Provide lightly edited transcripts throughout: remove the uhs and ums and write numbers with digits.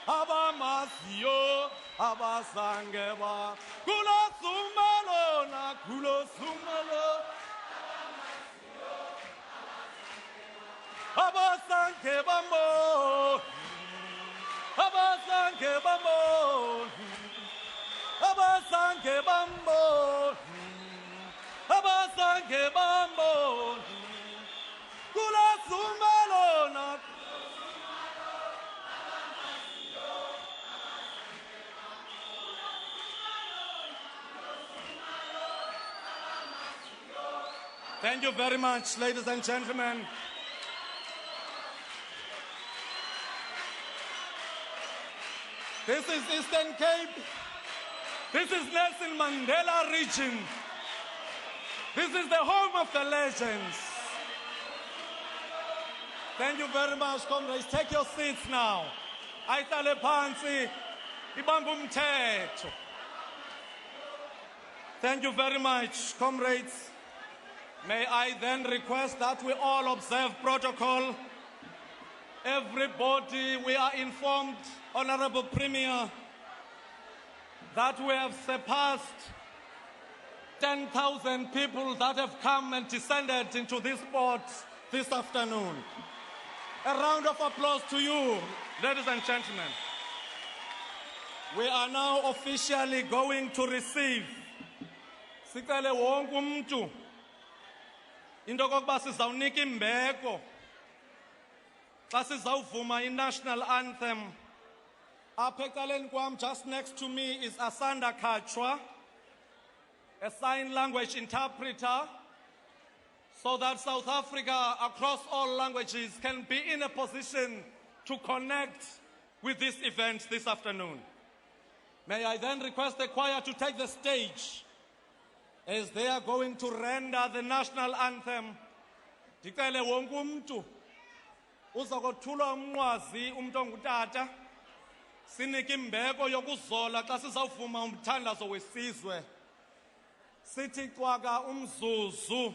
abamaziyo abasangeba kulo sumalo na kulo sumalo abasangeba mo abasangeba mo abasangeba mo abasangeba mo kulo sumalo na. Thank you very much, ladies and gentlemen. This is Eastern Cape. This is Nelson Mandela region. This is the home of the legends. Thank you very much, comrades. Take your seats now. Ayihlale phansi, ibambe umthetho. Thank you very much, comrades. May I then request that we all observe protocol. Everybody, we are informed, Honorable Premier, that we have surpassed 10,000 people that have come and descended into this port this afternoon. A round of applause to you, ladies and gentlemen. We are now officially going to receive. Sicele wonke umuntu into kokuba sizawunika imbeko xa sizawuvuma i-national anthem. Apha ecaleni kwam, just next to me, is Asanda Kachwa, a sign language interpreter, so that South Africa, across all languages, can be in a position to connect with this event this afternoon. May I then request the choir to take the stage as they are going to render the national anthem. Ndicele wonke umuntu uzakothula umnqwazi umuntu ongutata sinike imbeko yokuzola xa sizawuvuma umthandazo wesizwe. Sithi cwaka umzuzu.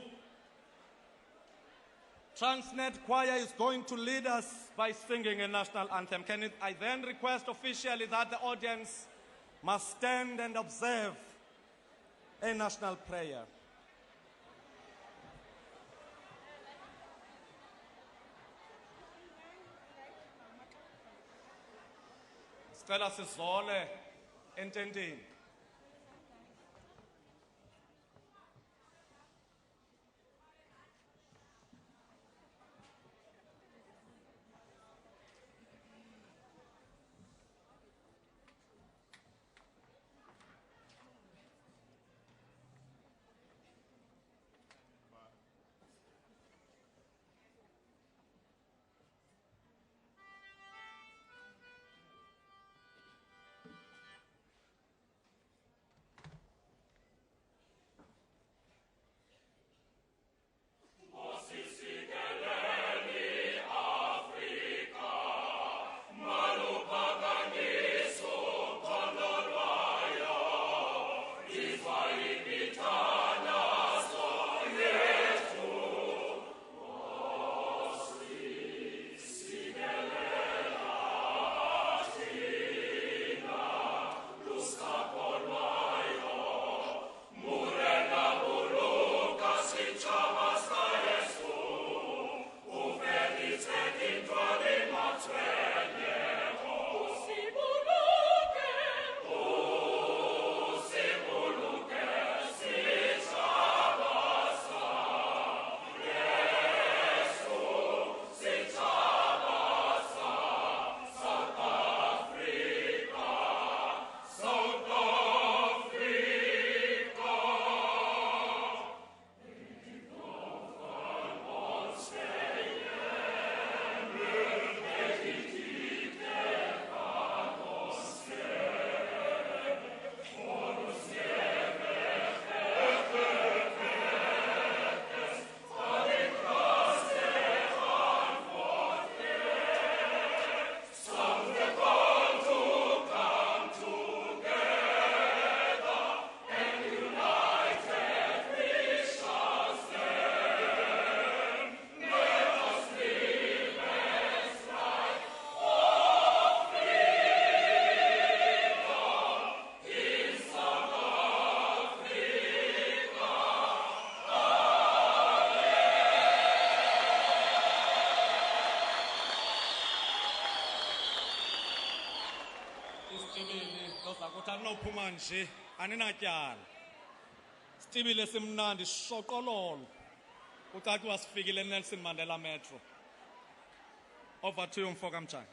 Transnet choir is going to lead us by singing a national anthem. I then request officially that the audience must stand and observe a national prayer. Sicela sizole ententeni. Stibili lozakuthi andinophuma nje aninatyala. Stibili simnandi shoqololo. Kucaci wasifikile Nelson Mandela Metro. Over to you Mfoka Mchana.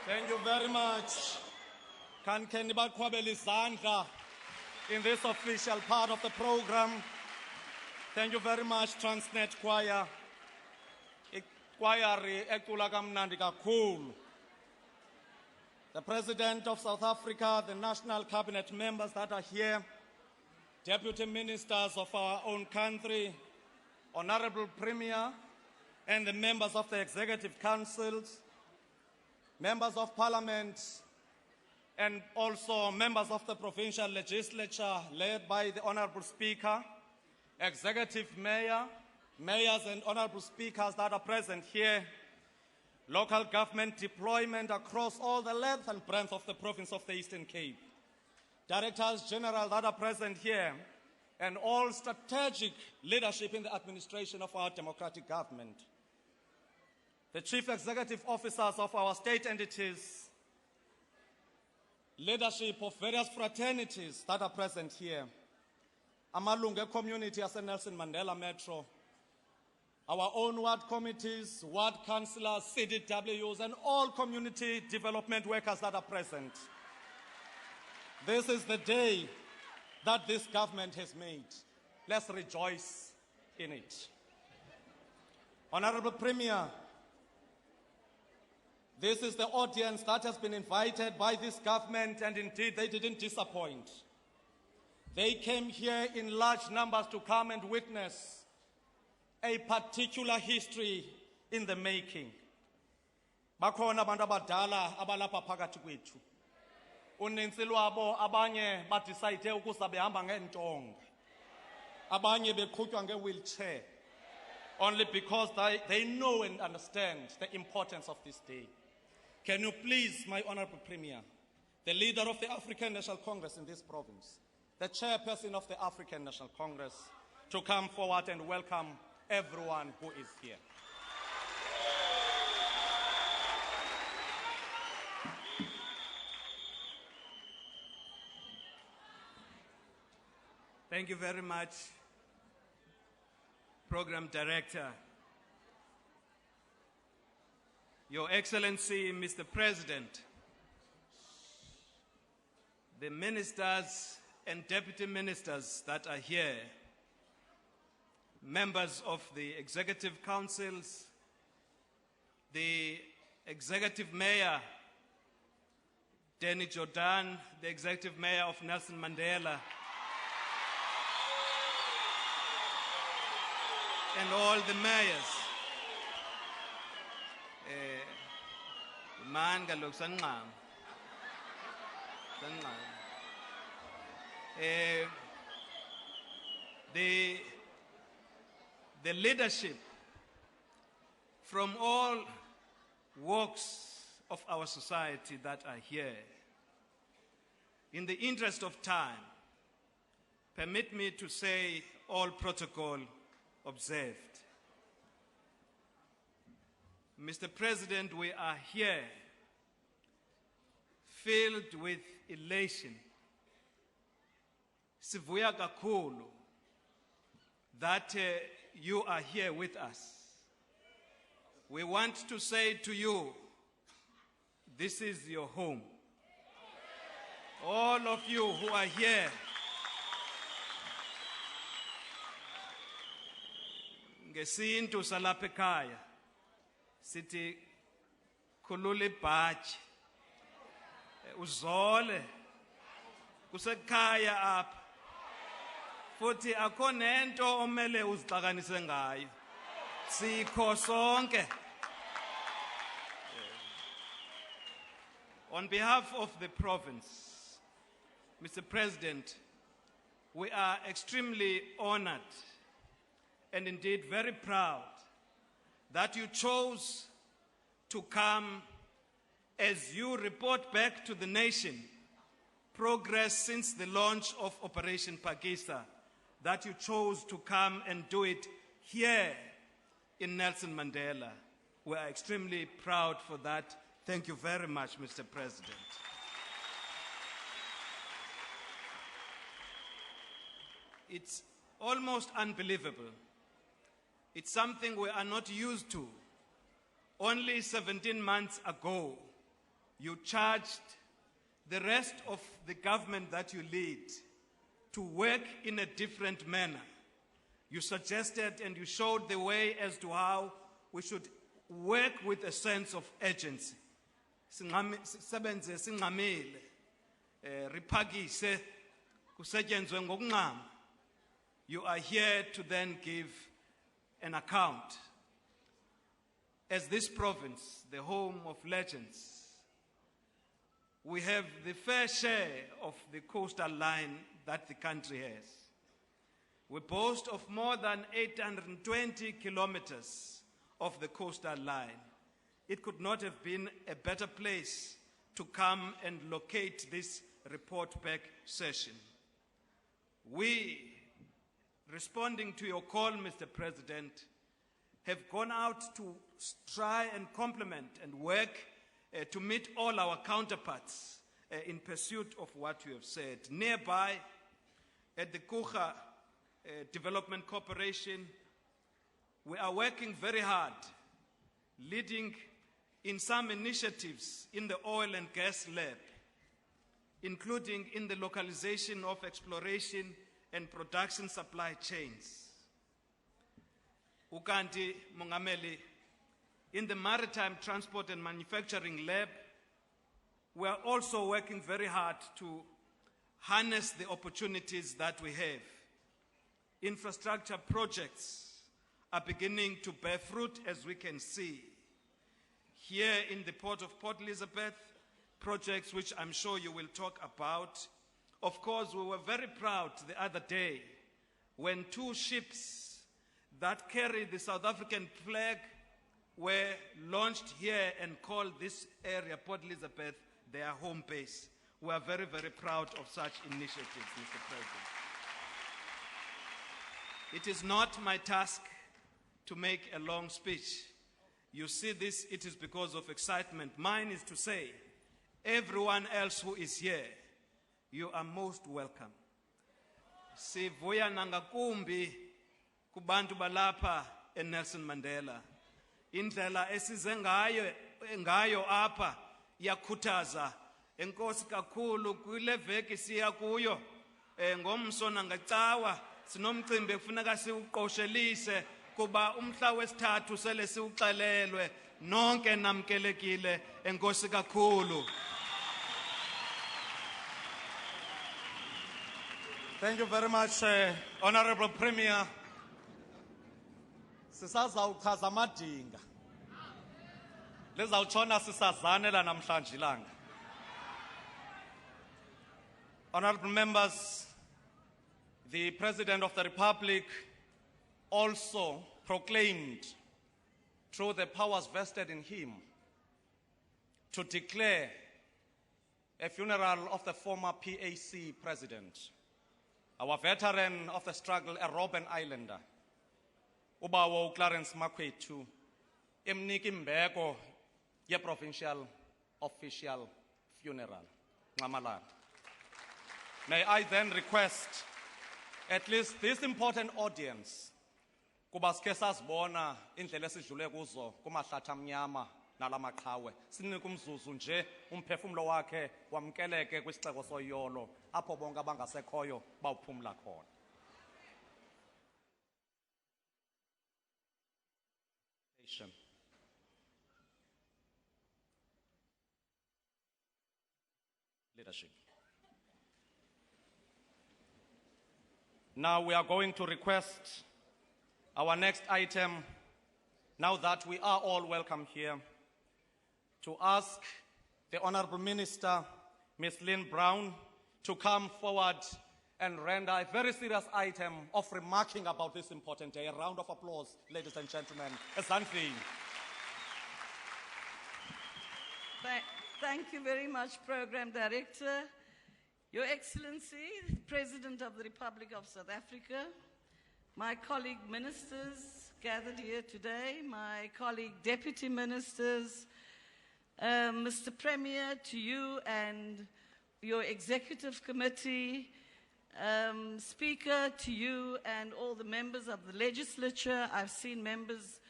Thank you very much. Can Baqhwabela izandla in this official part of the program. Thank you very much, Transnet Choir. Choir ecula kamnandi kakhulu. The President of South Africa, the national cabinet members that are here, deputy ministers of our own country, Honorable Premier, and the members of the executive councils, members of parliament, and also members of the provincial legislature led by the Honorable Speaker, executive mayor, mayors and honorable speakers that are present here, local government deployment across all the length and breadth of the province of the Eastern Cape, directors general that are present here, and all strategic leadership in the administration of our democratic government. The chief executive officers of our state entities, leadership of various fraternities that are present here, Amalunga community as Nelson Mandela Metro, our own ward committees, ward councillors, CDWs, and all community development workers that are present. This is the day that this government has made. Let's rejoice in it. Honorable Premier, this is the audience that has been invited by this government, and indeed they didn't disappoint. They came here in large numbers to come and witness a particular history in the making. Bakhona abantu abadala abalapha phakathi kwethu. Uninzi lwabo abanye badecide ukuza behamba ngeentonga. Abanye beqhutywa nge-wheelchair. Only because they know and understand the importance of this day. Can you please, my Honorable Premier, the leader of the African National Congress in this province, the chairperson of the African National Congress, to come forward and welcome everyone who is here. Thank you very much, Program Director Your Excellency, Mr. President, the ministers and deputy ministers that are here, members of the executive councils, the executive mayor, Danny Jordan, the executive mayor of Nelson Mandela, and all the mayors. The leadership from all walks of our society that are here. In the interest of time, permit me to say all protocol observed. Mr. President, we are here filled with elation. Sivuya kakhulu that you are here with us. We want to say to you, this is your home. All of you who are here, ngesintu salapha ekhaya sithi khulula ibhaji uzole kusekhaya apha futhi akho nento omele uzixakanise ngayo sikho sonke. On behalf of the province, Mr. President, we are extremely honored and indeed very proud that you chose to come as you report back to the nation progress since the launch of Operation Phakisa, that you chose to come and do it here in Nelson Mandela. We are extremely proud for that. Thank you very much, Mr. President. It's almost unbelievable. It's something we are not used to. Only 17 months ago, you charged the rest of the government that you lead to work in a different manner. You suggested and you showed the way as to how we should work with a sense of urgency. Sebenze singamile, riphakise, kusetyenzwe ngokunqama. You are here to then give an account. As this province, the home of legends, we have the fair share of the coastal line that the country has. We boast of more than 820 kilometers of the coastal line. It could not have been a better place to come and locate this report back session. We, responding to your call, Mr. President, have gone out to try and complement and work to meet all our counterparts in pursuit of what you have said. Nearby, at the Kucha Development Corporation, we are working very hard, leading in some initiatives in the oil and gas lab, including in the localization of exploration and production supply chains. Ukanti Mongameli, in the maritime transport and manufacturing lab, we are also working very hard to harness the opportunities that we have. Infrastructure projects are beginning to bear fruit, as we can see. Here in the port of Port Elizabeth, projects which I'm sure you will talk about. Of course, we were very proud the other day when 2 ships that carry the South African flag were launched here and called this area, Port Elizabeth, their home base. We are very, very proud of such initiatives, Mr. President. It is not my task to make a long speech. You see this, it is because of excitement. Mine is to say, everyone else who is here, you are most welcome. Sivuya nangakumbi kubantu balapha eNelson Mandela. Indlela esize ngayo ngayo apha yakhuthaza. Enkosi kakhulu kule veki siya kuyo. Ngomso nangecawa sinomcimbi ekufuneka siwuqoshelise kuba umhla wesithathu sele siwuxelelwe nonke namkelekile. Enkosi kakhulu. Thank you very much, Honorable Premier. Sisazawuchaza amadinga. Lizawutshona sisazane la namhlanje ilanga. Honorable members, the President of the Republic also proclaimed through the powers vested in him to declare a funeral of the former PAC president, our veteran of the struggle, a Robben Islander, Ubawo Clarence Makwethu, emnika imbeko ye-provincial official funeral. Ngamalanga. May I then request at least this important audience, kuba sike sazibona indlela esidlule kuzo kumahlathi amnyama nalamaqhawe, sinike umzuzu nje umphefumulo wakhe wamkeleke kwisixeko soyolo apho bonke abangasekhoyo bawuphumla khona. Leadership. Now we are going to request our next item, now that we are all welcome here, to ask the Honorable Minister, Ms. Lynn Brown, to come forward and render a very serious item of remarking about this important day. A round of applause, ladies and gentlemen. Thank you very much, Program Director. Your Excellency, President of the Republic of South Africa, my colleague ministers gathered here today, my colleague deputy ministers, Mr. Premier, to you and your executive committee, Speaker, to you and all the members of the legislature. I've seen members,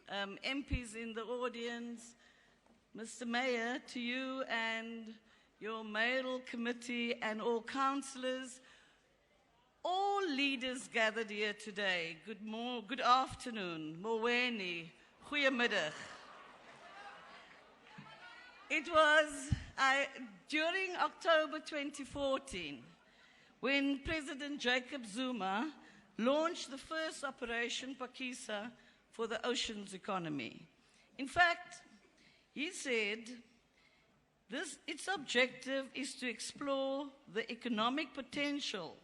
MPs in the audience. Mr. Mayor, to you and your mayoral committee and all councillors, all leaders gathered here today. Good afternoon. Moweni. Goeiemiddag. It was during October 2014 when President Jacob Zuma launched the first Operation Phakisa for the oceans economy. In fact, he said its objective is to explore the economic potential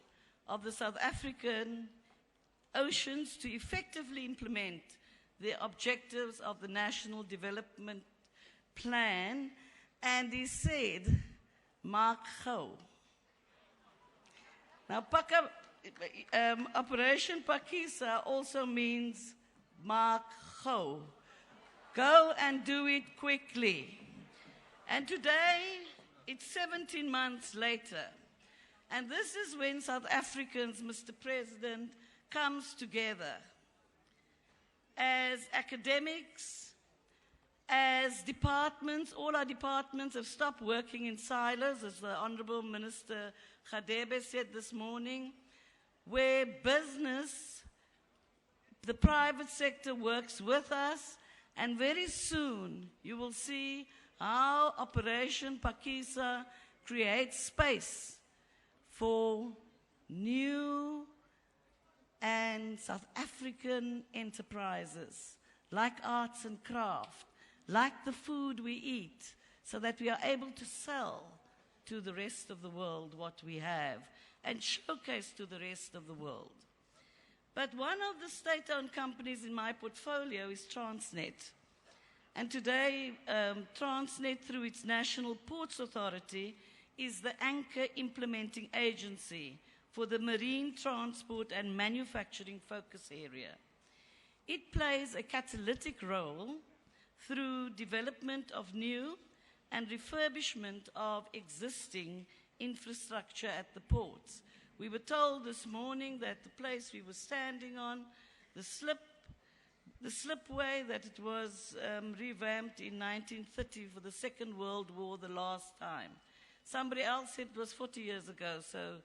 of the South African oceans to effectively implement the objectives of the National Development Plan, and he said, "Maak gou." Now, Operation Phakisa also means "Maak gou." Go and do it quickly. And today, it's 17 months later. And this is when South Africans, Mr. President, comes together as academics, as departments. All our departments have stopped working in silos, as the Honorable Minister Khadebe said this morning, where business, the private sector works with us, and very soon you will see how Operation Phakisa creates space for new and South African enterprises, like arts and craft, like the food we eat, so that we are able to sell to the rest of the world what we have and showcase to the rest of the world. But one of the state-owned companies in my portfolio is Transnet. And today, Transnet, through its National Ports Authority, is the anchor implementing agency for the marine transport and manufacturing focus area. It plays a catalytic role through development of new and refurbishment of existing infrastructure at the ports. We were told this morning that the place we were standing on, the slip the slipway that it was revamped in 1930 for the Second World War the last time. Somebody else said it was 40 years ago, so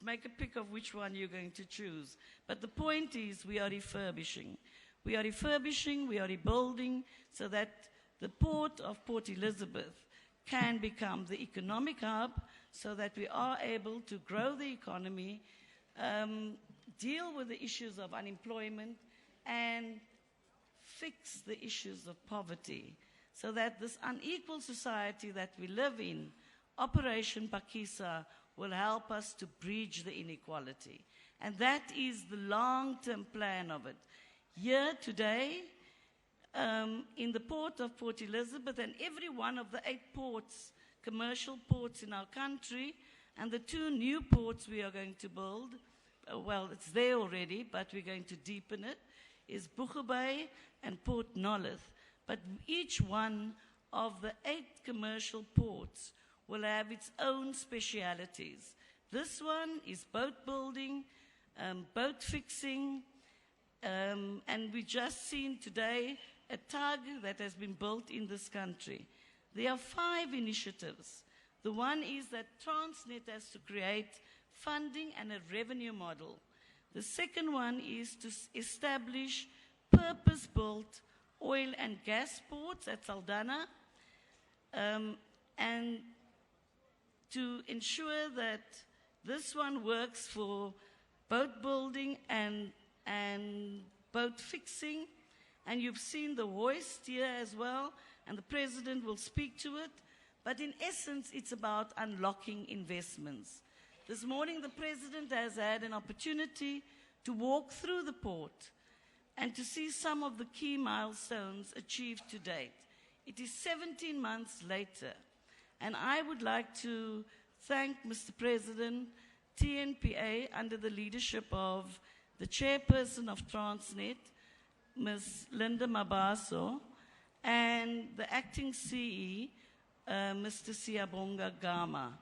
make a pick of which one you're going to choose. But the point is we are refurbishing. We are refurbishing, we are rebuilding so that the port of Port Elizabeth can become the economic hub so that we are able to grow the economy, deal with the issues of unemployment, and fix the issues of poverty so that this unequal society that we live in, Operation Phakisa, will help us to bridge the inequality. And that is the long-term plan of it. Here today, in the port of Port Elizabeth and every one of the 8 ports, commercial ports in our country, and the 2 new ports we are going to build, well, it's there already, but we're going to deepen it, is Buche Bay and Port Nolloth. But each one of the 8 commercial ports will have its own specialities. This one is boat building, boat fixing, and we just seen today a tug that has been built in this country. There are 5 initiatives. The one is that Transnet has to create funding and a revenue model. The second one is to establish purpose-built oil and gas ports at Saldanha, and to ensure that this one works for boat building and boat fixing. And you've seen the hoist here as well, and the President will speak to it. But in essence, it's about unlocking investments. This morning, the President has had an opportunity to walk through the port and to see some of the key milestones achieved to date. It is 17 months later, and I would like to thank Mr. President, TNPA, under the leadership of the chairperson of Transnet, Ms. Linda Mabaso, and the acting CE, Mr. Siyabonga Gama.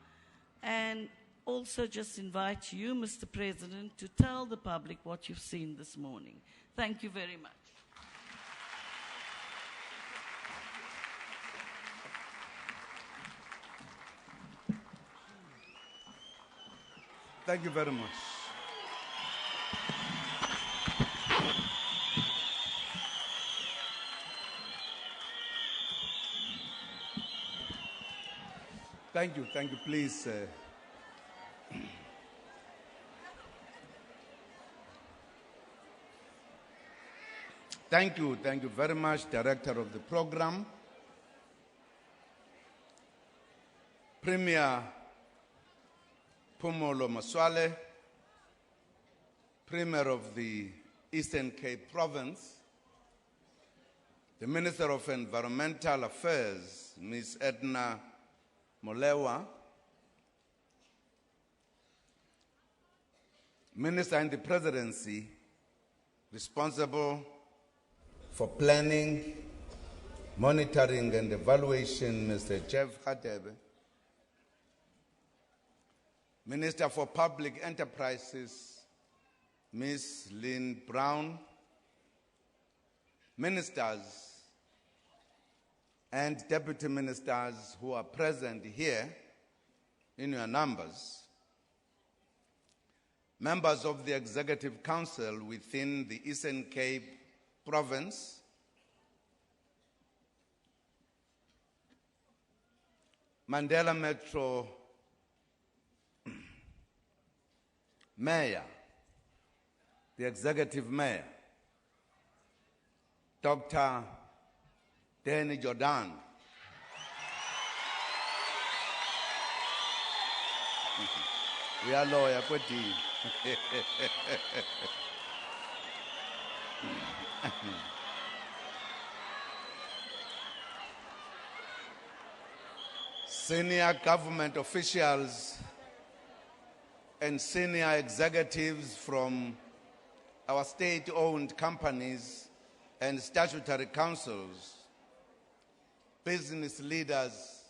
And also just invite you, Mr. President, to tell the public what you've seen this morning. Thank you very much. Thank you very much. Thank you, please. Thank you very much, Director of the program. Premier Phumulo Masualle, Premier of the Eastern Cape Province, the Minister of Environmental Affairs, Ms. Edna Molewa, Minister in the Presidency responsible for planning, monitoring and evaluation, Mr. Jeff Hadebe, Minister for Public Enterprises, Ms. Lynn Brown, ministers and deputy ministers who are present here in your numbers, members of the Executive Council within the Eastern Cape Province, Mandela Metro Mayor, the Executive Mayor, Dr. Danny Jordan, we are lawyer, senior government officials and senior executives from our state-owned companies and statutory councils, business leaders,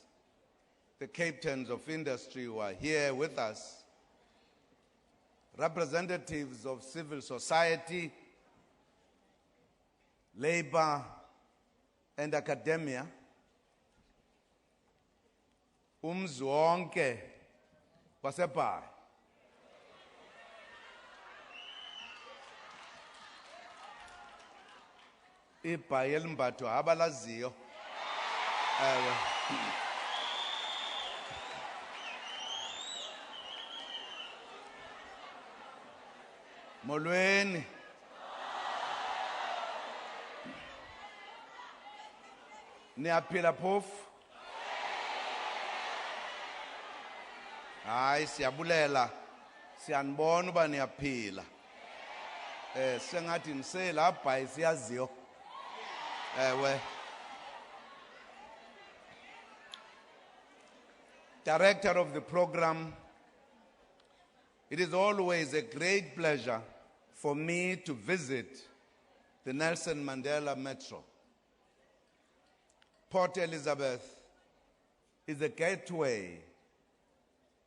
the captains of industry who are here with us, representatives of civil society, labor and academia, umzi wonke waseBhayi. IBhayi elimbathwa abalaziyo. Ewe. Molweni. Niyaphila phofu? Hayi siyabulela. Siyanibona uba niyaphila. Sengathi niselapha isiyaziyo. Ewe. Director of the program, it is always a great pleasure for me to visit the Nelson Mandela Metro. Port Elizabeth is a gateway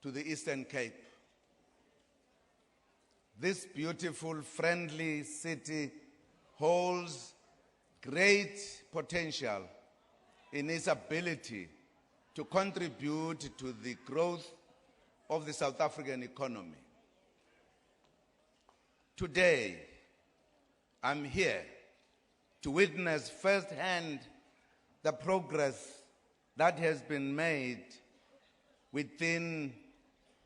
to the Eastern Cape. This beautiful, friendly city holds great potential in its ability to contribute to the growth of the South African economy. Today, I'm here to witness firsthand the progress that has been made within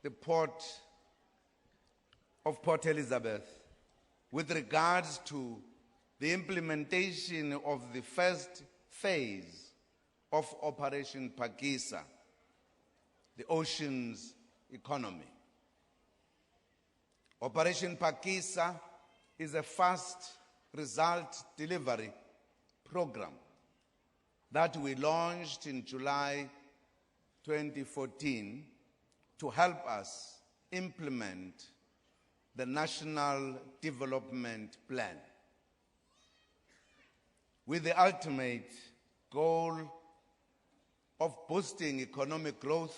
the port of Port Elizabeth with regards to the implementation of the first phase of Operation Phakisa, the ocean's economy. Operation Phakisa is a fast result delivery program that we launched in July 2014 to help us implement the National Development Plan, with the ultimate goal of boosting economic growth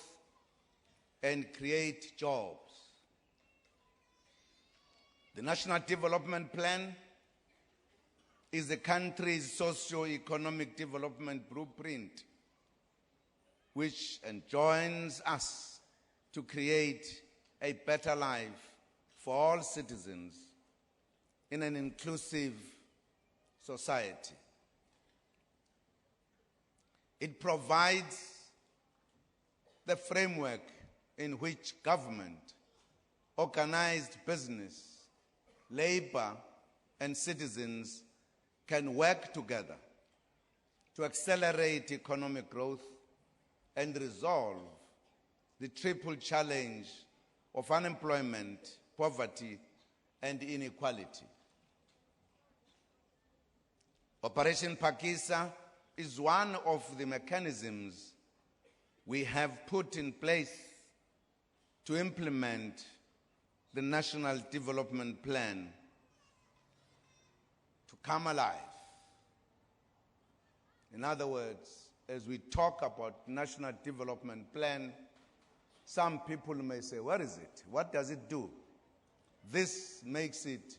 and create jobs. The National Development Plan is the country's socio-economic development blueprint, which enjoins us to create a better life for all citizens in an inclusive society. It provides the framework in which government, organized business, labor, and citizens can work together to accelerate economic growth and resolve the triple challenge of unemployment, poverty, and inequality. Operation Phakisa is one of the mechanisms we have put in place to implement the National Development Plan to come alive. In other words, as we talk about National Development Plan, some people may say, what is it? What does it do? This makes it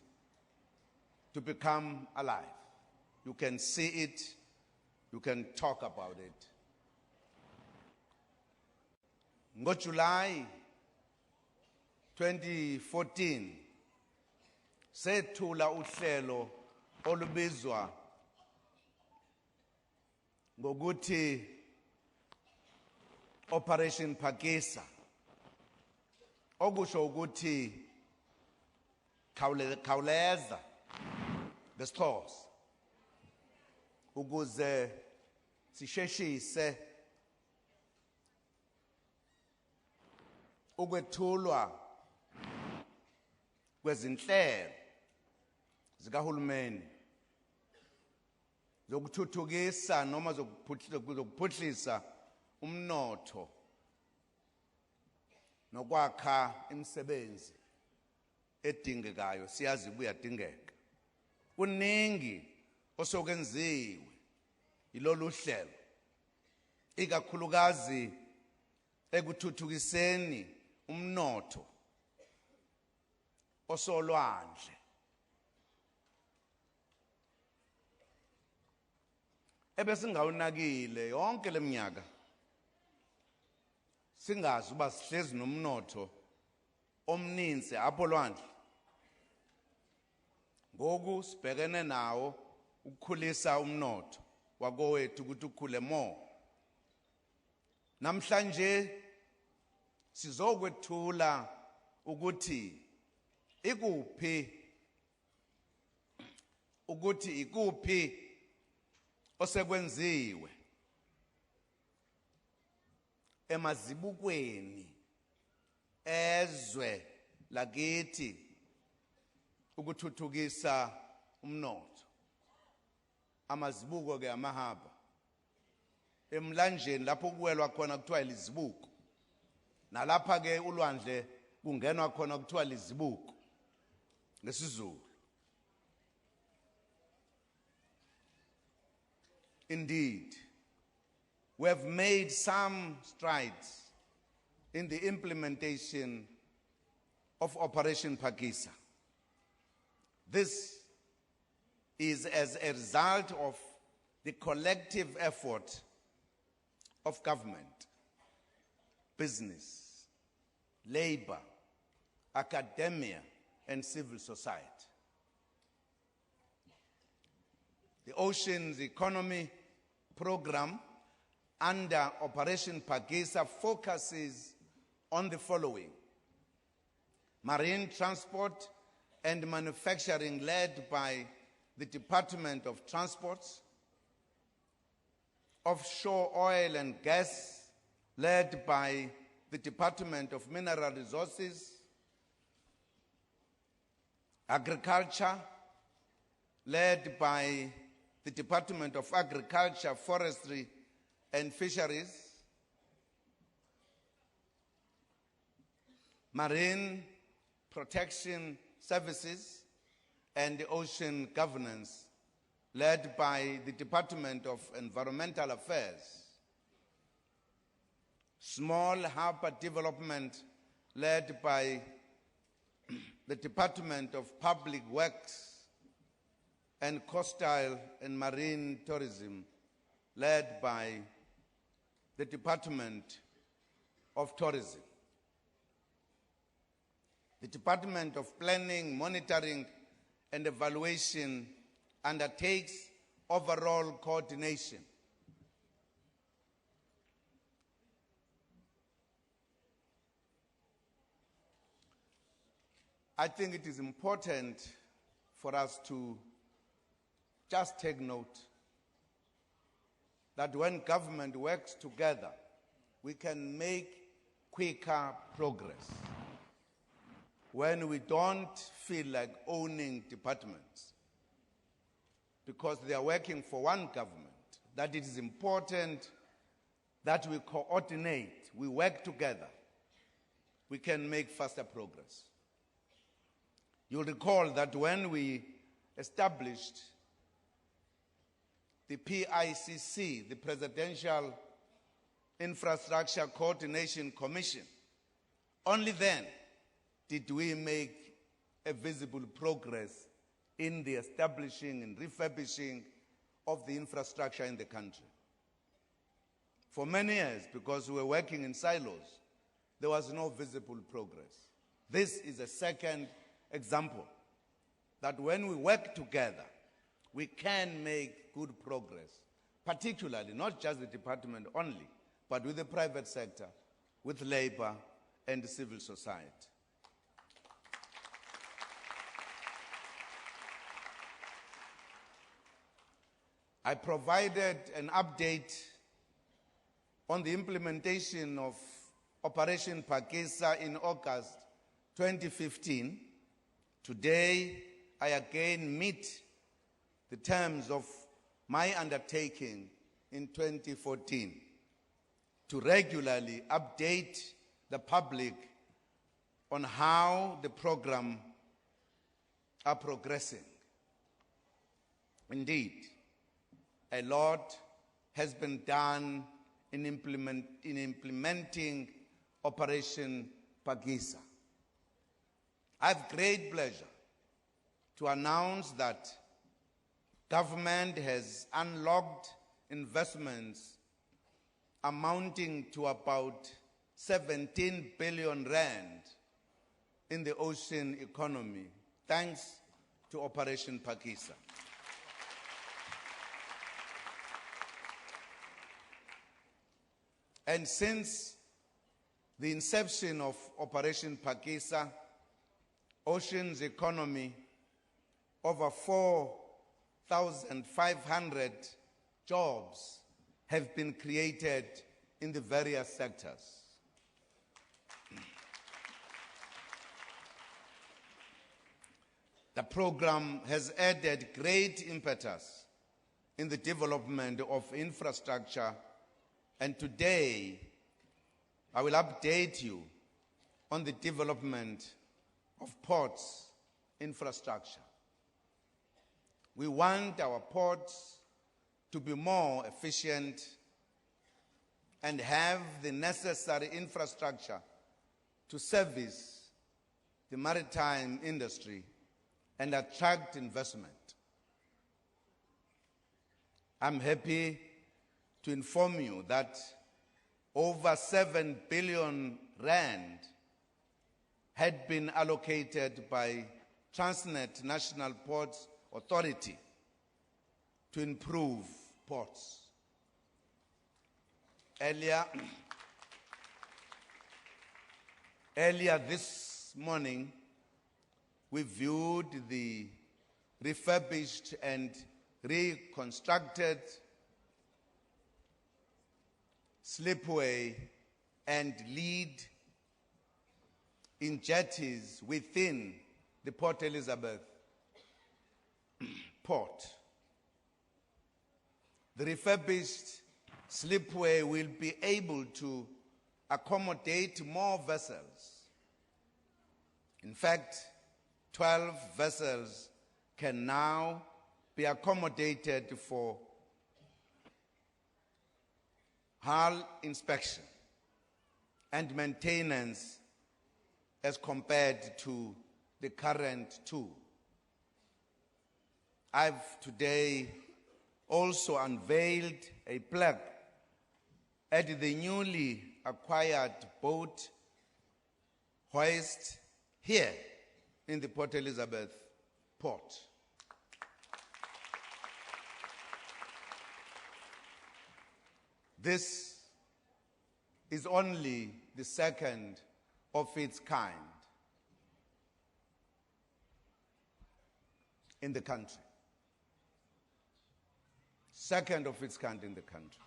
to become alive. You can see it, you can talk about it. NgoJuly 2014, sethula uhlelo olubizwa ngokuthi Operation Phakisa, okusho ukuthi khawuleza ngesixhosa, ukuze sisheshise ukwethulwa kwezinhlelo zikahulumeni zokuthuthukisa noma zokuphuhlisa umnotho nokwakha imisebenzi edingekayo. Siyazi kuyadingeka. Kuningi osokwenziwe ilolu hlelo, ikakhulukazi ekuthuthukiseni umnotho osolwandle. ebesingawunakile yonke leminyaka singazi uba sihlezi nomnotho omninzi apho lwandle. Ngoku sibhekene nawo ukukhulisa umnotho wakowethu ukuthi ukhule more. Namhlanje sizokwethula ukuthi ikuphi osekwenziwe emazibukweni ezwe lakithi ukuthuthukisa umnotho. Amazibuko ke amahaba emlanjeni lapho kuwelwa khona kuthiwa lizibuko, nalapha ke ulwandle kungenwa khona kuthiwa lizibuko ngesizulu. Indeed, we have made some strides in the implementation of Operation Phakisa. This is as a result of the collective effort of government, business, labor, academia, and civil society. The Oceans Economy Program under Operation Phakisa focuses on the following: marine transport and manufacturing led by the Department of Transports, offshore oil and gas led by the Department of Mineral Resources, agriculture led by the Department of Agriculture, Forestry and Fisheries, marine protection services and ocean governance led by the Department of Environmental Affairs, small harbor development led by the Department of Public Works, and coastal and marine tourism led by the Department of Tourism. The Department of Planning, Monitoring and Evaluation undertakes overall coordination. I think it is important for us to just take note that when government works together, we can make quicker progress. When we don't feel like owning departments because they are working for one government, that it is important that we coordinate, we work together, we can make faster progress. You'll recall that when we established the PICC, the Presidential Infrastructure Coordination Commission, only then did we make a visible progress in the establishing and refurbishing of the infrastructure in the country. For many years, because we were working in silos, there was no visible progress. This is a second example that when we work together, we can make good progress, particularly not just the department only, but with the private sector, with labor and civil society. I provided an update on the implementation of Operation Phakisa in August 2015. Today, I again meet the terms of my undertaking in 2014 to regularly update the public on how the program are progressing. Indeed, a lot has been done in implementing Operation Phakisa. I have great pleasure to announce that government has unlocked investments amounting to about 17 billion rand in the ocean economy, thanks to Operation Phakisa. And since the inception of Operation Phakisa, ocean's economy, over 4,500 jobs have been created in the various sectors. The program has added great impetus in the development of infrastructure, and today I will update you on the development of ports infrastructure. We want our ports to be more efficient and have the necessary infrastructure to service the maritime industry and attract investment. I'm happy to inform you that over 7 billion rand had been allocated by Transnet National Ports Authority to improve ports. Earlier this morning, we viewed the refurbished and reconstructed slipway and lead in jetties within the Port Elizabeth port. The refurbished slipway will be able to accommodate more vessels. In fact, 12 vessels can now be accommodated for hull inspection and maintenance as compared to the current two. I've today also unveiled a plaque at the newly acquired boat hoist here in the Port Elizabeth port. This is only the second of its kind in the country. Second of its kind in the country.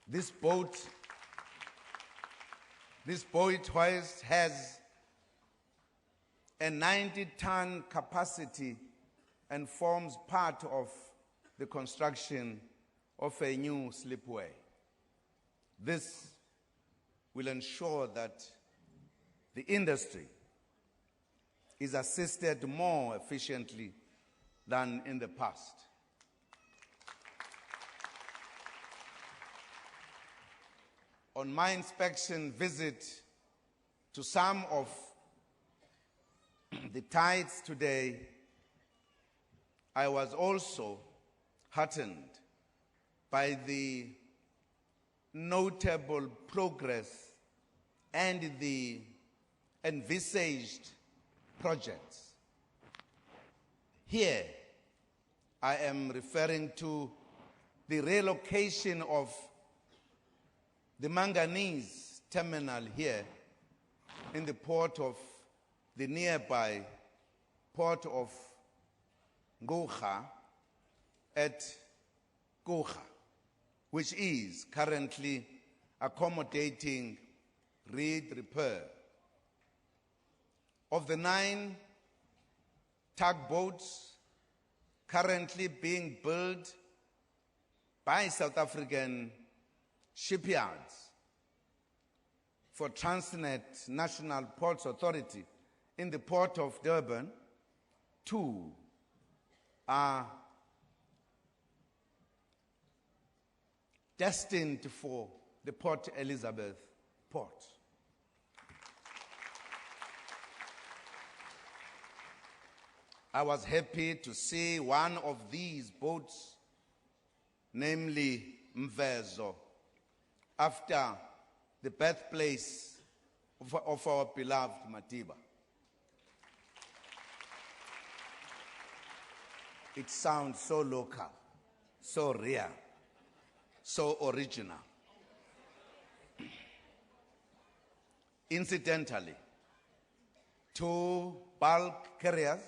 This boat hoist has a 90-ton capacity and forms part of the construction of a new slipway. This will ensure that the industry is assisted more efficiently than in the past. On my inspection visit to some of the tides today, I was also heartened by the notable progress and the envisaged projects. Here, I am referring to the relocation of the manganese terminal here in the port of the nearby port of Ngogha at Ngogha, which is currently accommodating reed repair. Of the 9 tugboats currently being built by South African shipyards for Transnet National Ports Authority in the port of Durban, 2 are destined for the Port Elizabeth port. I was happy to see one of these boats namely Mvezo, after the birthplace of our beloved Matiba. It sounds so local, so rare, so original. Incidentally, 2 bulk carriers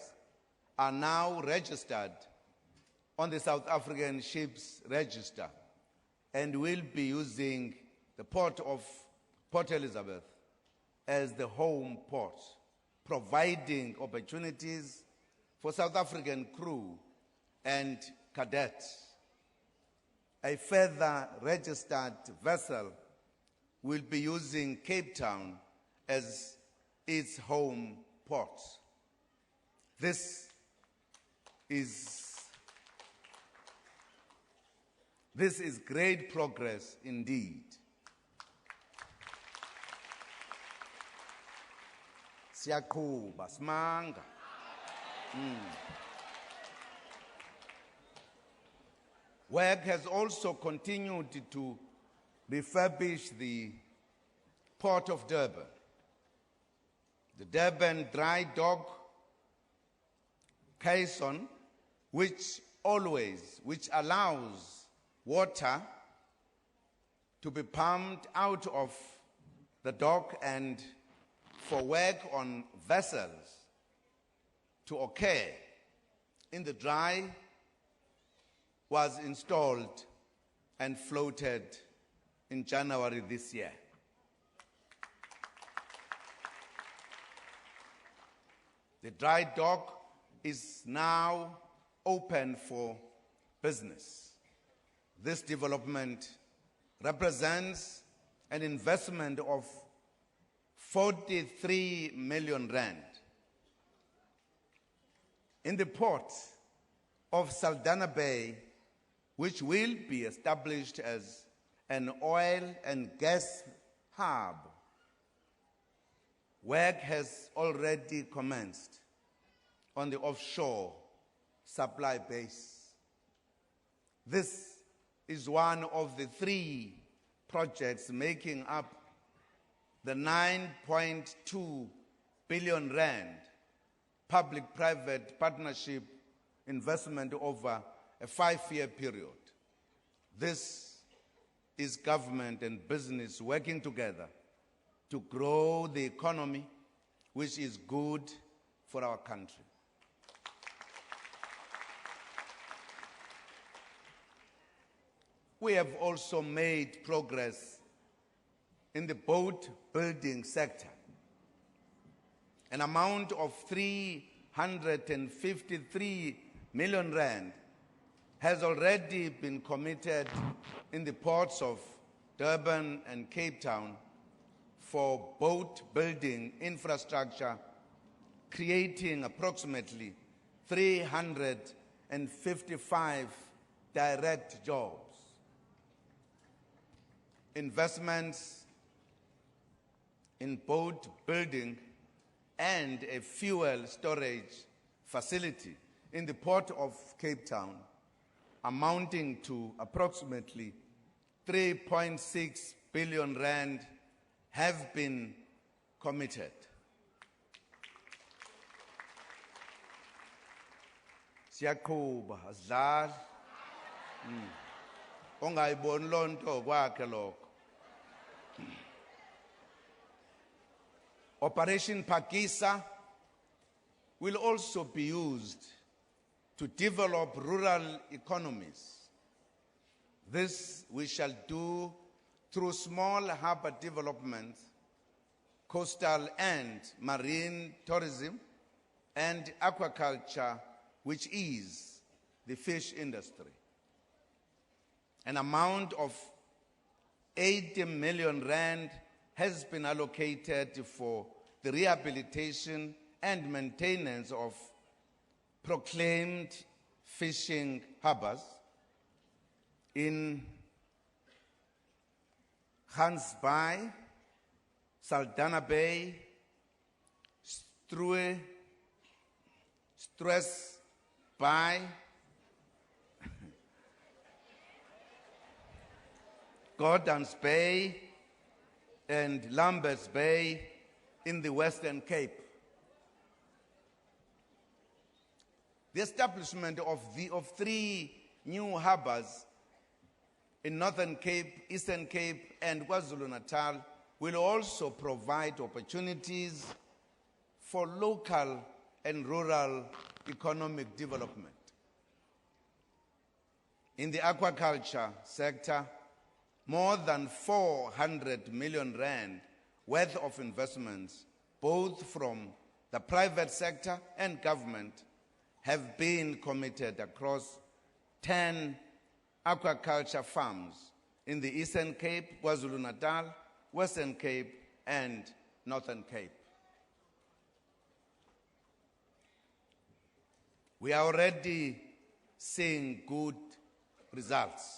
are now registered on the South African Ships Register and will be using the port of Port Elizabeth as the home port, providing opportunities for South African crew and cadets. A further registered vessel will be using Cape Town as its home port. This is great progress indeed. Siyaqhuba, simanga. Work has also continued to refurbish the Port of Durban. The Durban Dry Dock caisson, which allows water to be pumped out of the dock and for work on vessels to occur in the dry, was installed and floated in January this year. The dry dock is now open for business. This development represents an investment of 43 million rand. In the port of Saldanha Bay, which will be established as an oil and gas hub, work has already commenced on the offshore supply base. This is one of the 3 projects making up the 9.2 billion rand public-private partnership investment over a 5-year period. This is government and business working together to grow the economy, which is good for our country. We have also made progress in the boat building sector. An amount of 353 million rand has already been committed in the ports of Durban and Cape Town for boat building infrastructure, creating approximately 355 direct jobs. Investments in boat building and a fuel storage facility in the port of Cape Town, amounting to approximately 3.6 billion rand, have been committed. Siyaqhuba, asidlali. Ongayiboni loo nto kwakhe lokho. Operation Phakisa will also be used to develop rural economies. This we shall do through small harbour development, coastal and marine tourism, and aquaculture, which is the fish industry. An amount of 80 million rand has been allocated for the rehabilitation and maintenance of proclaimed fishing harbours in Gansbaai, Saldanha Bay, Struisbaai, Gordons Bay and Lambert's Bay in the Western Cape. The establishment of 3 new harbors in Northern Cape, Eastern Cape, and KwaZulu-Natal will also provide opportunities for local and rural economic development. In the aquaculture sector, more than 400 million rand worth of investments, both from the private sector and government, have been committed across 10 aquaculture farms in the Eastern Cape, KwaZulu-Natal, Western Cape, and Northern Cape. We are already seeing good results.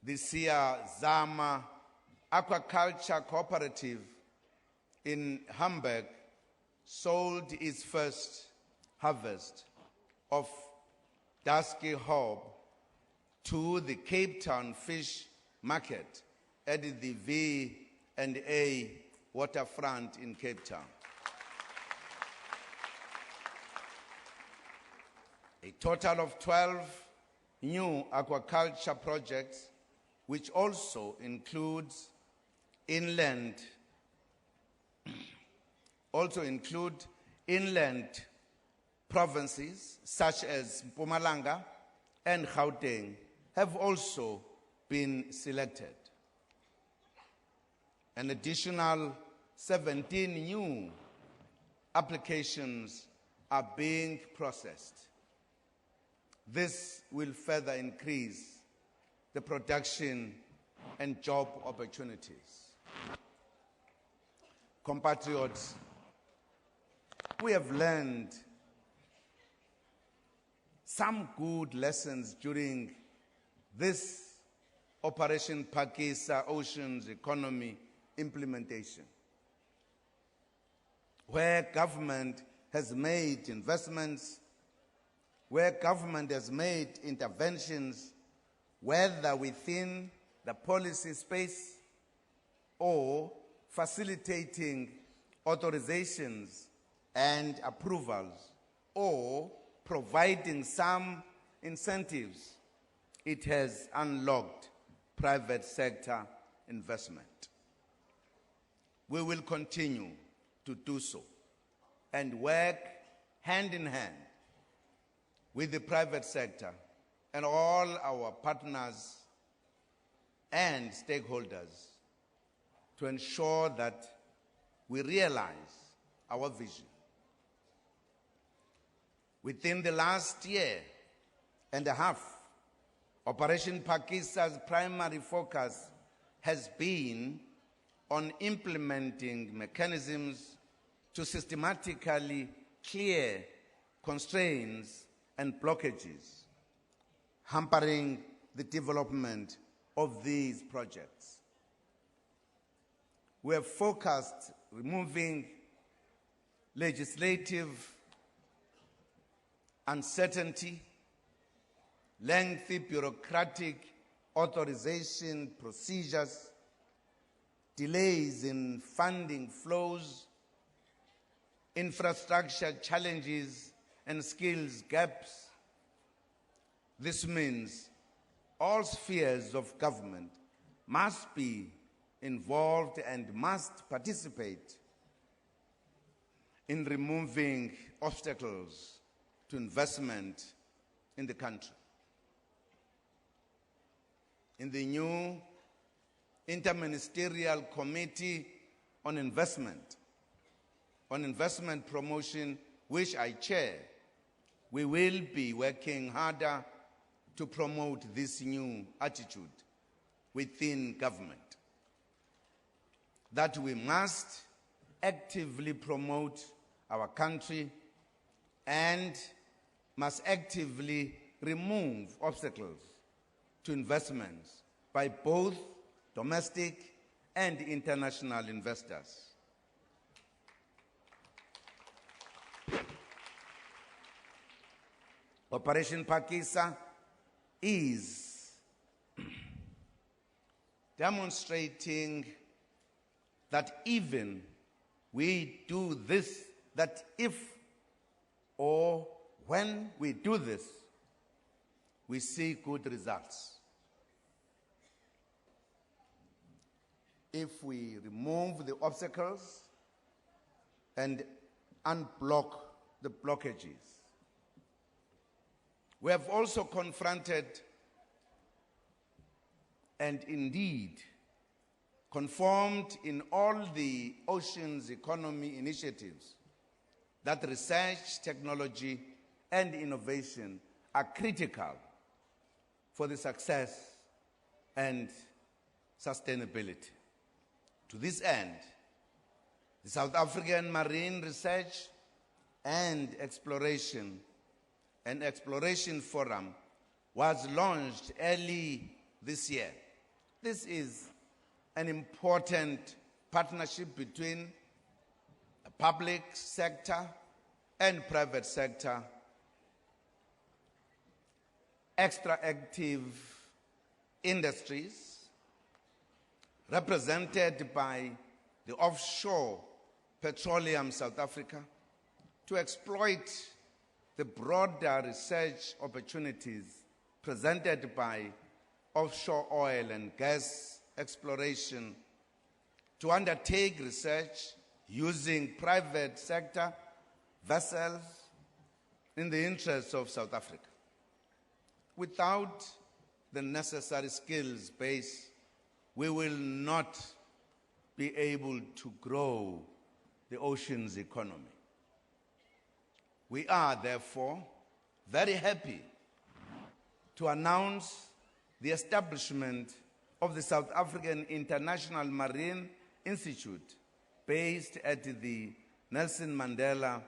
This year, Zama Aquaculture Cooperative in Hamburg sold its first harvest of dusky hob to the Cape Town Fish Market at the V&A waterfront in Cape Town. A total of 12 new aquaculture projects, which also includes inland provinces such as Mpumalanga and Gauteng, have also been selected. An additional 17 new applications are being processed. This will further increase the production and job opportunities. Compatriots, we have learned some good lessons during this Operation Phakisa Oceans Economy implementation, where government has made investments, where government has made interventions, whether within the policy space or facilitating authorizations and approvals, or providing some incentives, it has unlocked private sector investment. We will continue to do so and work hand in hand with the private sector and all our partners and stakeholders to ensure that we realize our vision. Within the last year and a half, Operation Phakisa's primary focus has been on implementing mechanisms to systematically clear constraints and blockages hampering the development of these projects. We have focused removing legislative uncertainty, lengthy bureaucratic authorization procedures, delays in funding flows, infrastructure challenges, and skills gaps. This means all spheres of government must be involved and must participate in removing obstacles to investment in the country. In the new Interministerial Committee on Investment Promotion, which I chair, we will be working harder to promote this new attitude within government, that we must actively promote our country and must actively remove obstacles to investments by both domestic and international investors. Operation Phakisa is demonstrating that even we do this, that if or when we do this, we see good results. If we remove the obstacles and unblock the blockages. We have also confronted and indeed conformed in all the oceans economy initiatives that research, technology, and innovation are critical for the success and sustainability. To this end, the South African Marine Research and Exploration Forum was launched early this year. This is an important partnership between the public sector and private sector, extractive industries, represented by the Offshore Petroleum South Africa, to exploit the broader research opportunities presented by offshore oil and gas exploration, to undertake research using private sector vessels in the interests of South Africa. Without the necessary skills base, we will not be able to grow the ocean's economy. We are, therefore, very happy to announce the establishment of the South African International Marine Institute, based at the Nelson Mandela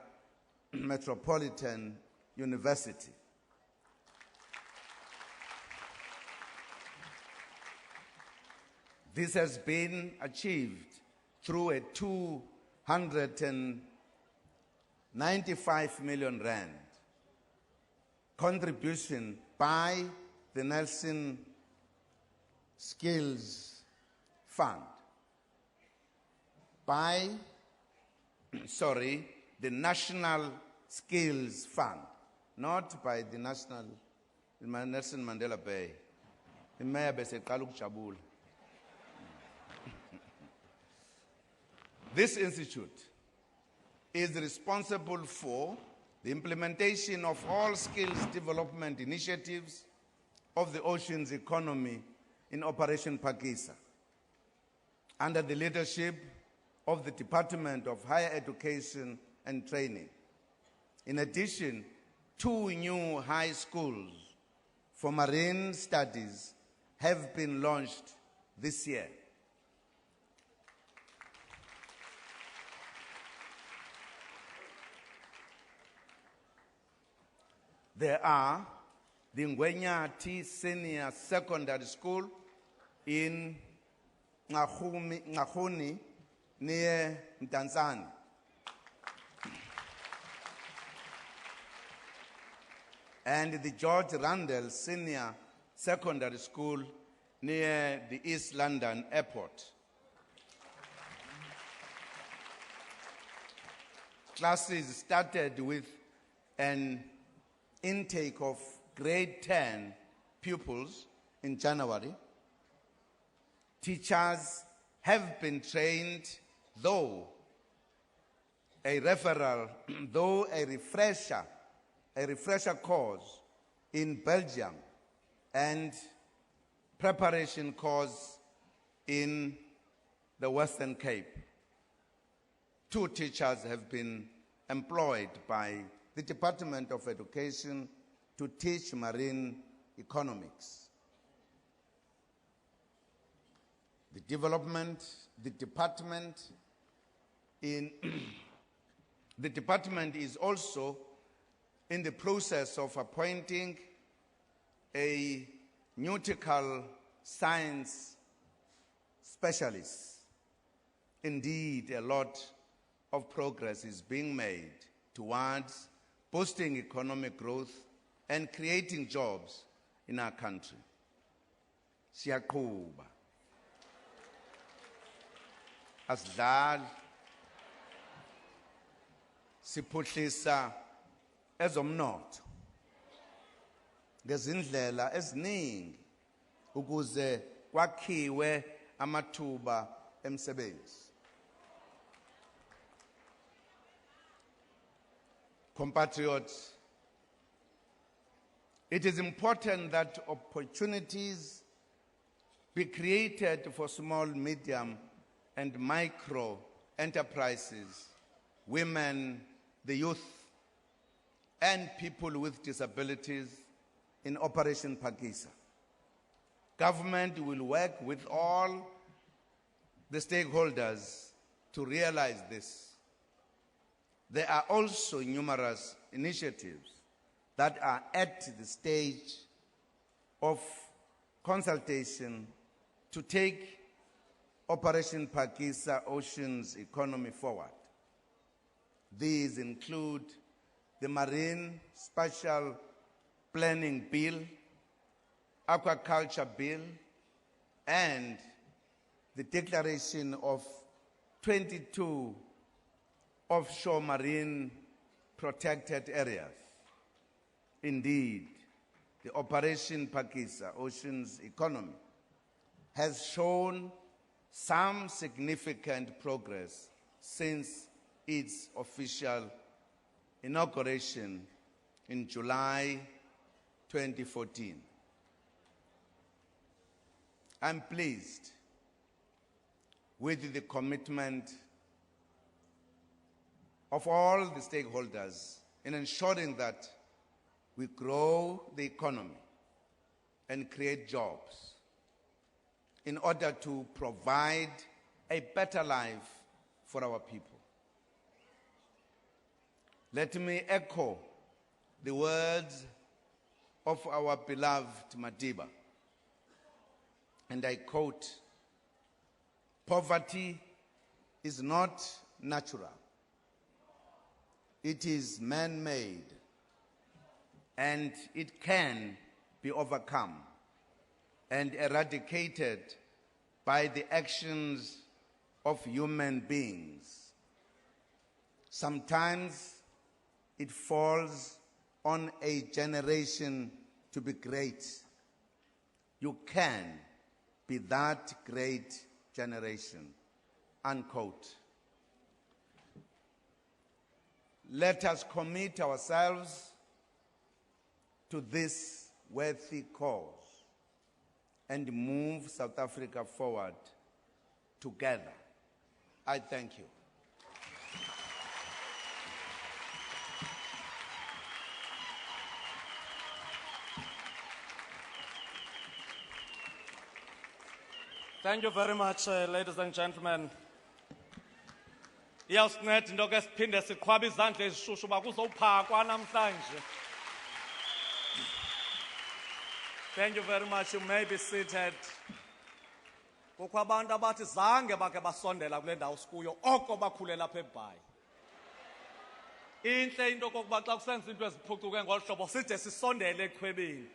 Metropolitan University. This has been achieved through a 295 million rand contribution by the Nelson Skills Fund, the National Skills Fund, not by the Nelson Mandela Bay. This institute is responsible for the implementation of all skills development initiatives of the ocean's economy in Operation Phakisa, under the leadership of the Department of Higher Education and Training. In addition, 2 new high schools for marine studies have been launched this year. There are the Ngwenyati Senior Secondary School in Ngahuni near Mtanzani, and the George Randall Senior Secondary School near the East London Airport. Classes started with an intake of grade 10 pupils in January. Teachers have been trained, though a refresher course in Belgium and preparation course in the Western Cape. 2 teachers have been employed by the Department of Education to teach marine economics. The department is also in the process of appointing a nautical science specialist. Indeed, a lot of progress is being made towards boosting economic growth and creating jobs in our country. Siyaqhuba. Asidlali. Siphuhlisa ezomnotho ngezindlela eziningi ukuze kwakhiwe amathuba emsebenzi. Compatriots, it is important that opportunities be created for small, medium, and micro enterprises, women, the youth, and people with disabilities in Operation Phakisa. Government will work with all the stakeholders to realize this. There are also numerous initiatives that are at the stage of consultation to take Operation Phakisa Ocean's economy forward. These include the Marine Spatial Planning Bill, Aquaculture Bill, and the declaration of 22 offshore marine protected areas. Indeed, the Operation Phakisa Ocean's economy has shown some significant progress since its official inauguration in July 2014. I'm pleased with the commitment of all the stakeholders in ensuring that we grow the economy and create jobs in order to provide a better life for our people. Let me echo the words of our beloved Madiba, and I quote, "Poverty is not natural. It is man-made, and it can be overcome and eradicated by the actions of human beings. Sometimes it falls on a generation to be great. You can be that great generation," unquote. Let us commit ourselves to this worthy cause and move South Africa forward together. I thank you. Thank you very much, ladies and gentlemen. Iyawusinceda into ke siphinde siqhwabe izandla ezishushu uba kuzophakwa namhlanje. Thank you very much. You may be seated. Kukho abantu abathi zange bakhe basondela kule ndawo sikuyo oko bakhulela apha eBhayi. Intle into kokuba xa kusenza into eziphucuke ngolu hlobo side sisondele echwebeni.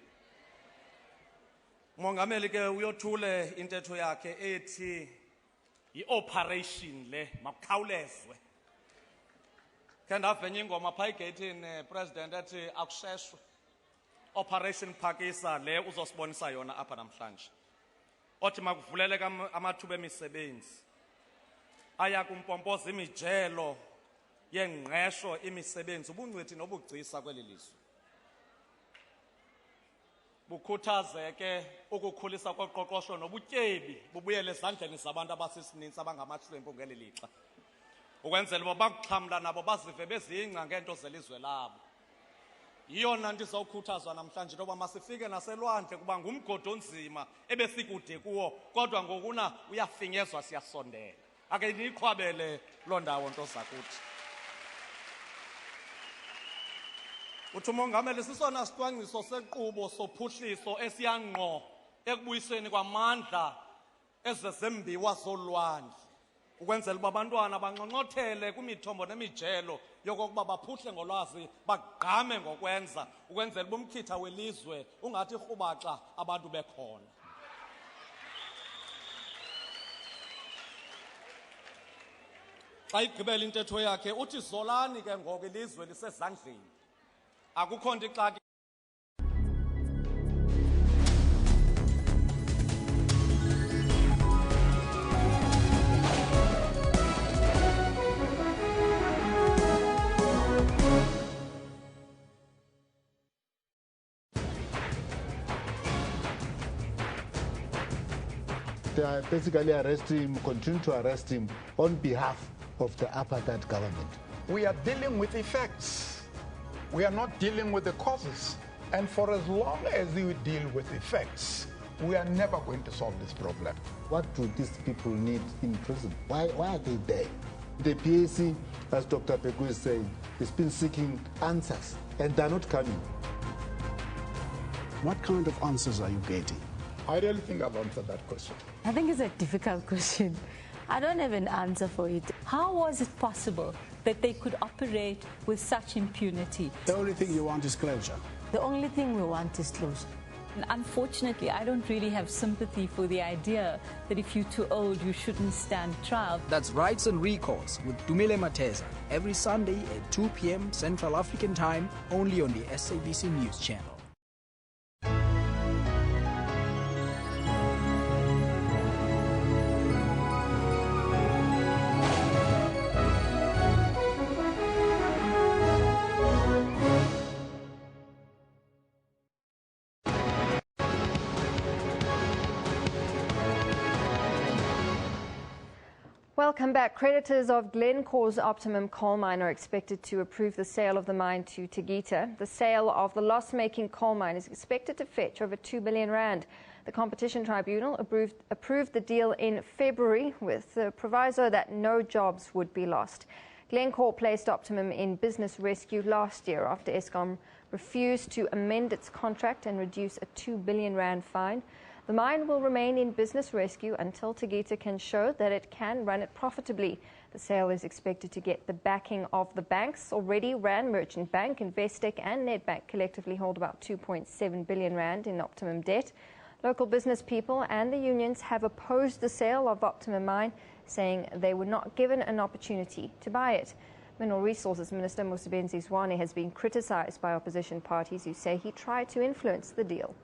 Mongameli ke uyothule intetho yakhe ethi i-operation le makukhawulezwe. Ke ndavenya ingoma phaa egeyithini president ethi akusheshwe. Operation Phakisa le uzosibonisa yona apha namhlanje. Othi makuvuleleke amathuba emisebenzi. Aya kumpompoza imijelo yengqesho imisebenzi ubungcithi nobugcisa kweli lizwe. Bukhuthazeke ukukhulisa koqoqosho nobutyebi bubuyele ezandleni zabantu abasisinintsi abangamahlwempu ngeli lixa. Ukwenzela uba bakuxhamla nabo bazive bezingca ngeento zelizwe labo. Yiyona nto izawukhuthazwa namhlanje into yoba masifike naselwandle kuba ngumgodo onzima ebesikude kuwo kodwa ngokuna uyafinyezwa siyasondela. Ake niyiqhwabele loo ndawo nto zakuthi. Uthi umongameli sisona sicwangciso senkqubo sophuhliso esiyangqo ekubuyiseni kwamandla ezezembiwa zolwandle. ukwenzela uba abantwana banqonqothele kwimithombo nemijelo yokokuba baphuhle ngolwazi bagqame ngokwenza ukwenzela uba umkhitha welizwe ungathi rhubaxa abantu bekhona. Xa igqibela intetho yakhe uthi zolani ke ngoku ilizwe lisezandleni akukho nto ixaki. They are basically arresting him, continue to arrest him on behalf of the apartheid government. We are dealing with effects. We are not dealing with the causes. And for as long as we deal with effects, we are never going to solve this problem. What do these people need in prison? Why are they there? The PAC, as Dr. Pegu is saying, has been seeking answers, and they're not coming. What kind of answers are you getting? I really think I've answered that question. I think it's a difficult question. I don't have an answer for it. How was it possible that they could operate with such impunity? The only thing you want is closure. The only thing we want is closure. And unfortunately, I don't really have sympathy for the idea that if you're too old, you shouldn't stand trial. That's Rights and Recourse with Dumile Mateza, every Sunday at 2 p.m. Central African Time, only on the SABC News Channel. Welcome back. Creditors of Glencore's Optimum coal mine are expected to approve the sale of the mine to Tegeta. The sale of the loss-making coal mine is expected to fetch over 2 billion rand. The Competition Tribunal approved the deal in February with the proviso that no jobs would be lost. Glencore placed Optimum in business rescue last year after Eskom refused to amend its contract and reduce a 2 billion rand fine. The mine will remain in business rescue until Tegeta can show that it can run it profitably. The sale is expected to get the backing of the banks. Already, Rand Merchant Bank, Investec and Nedbank collectively hold about 2.7 billion rand in Optimum debt. Local business people and the unions have opposed the sale of Optimum mine, saying they were not given an opportunity to buy it. Mineral Resources Minister Mosebenzi Zwane has been criticized by opposition parties who say he tried to influence the deal.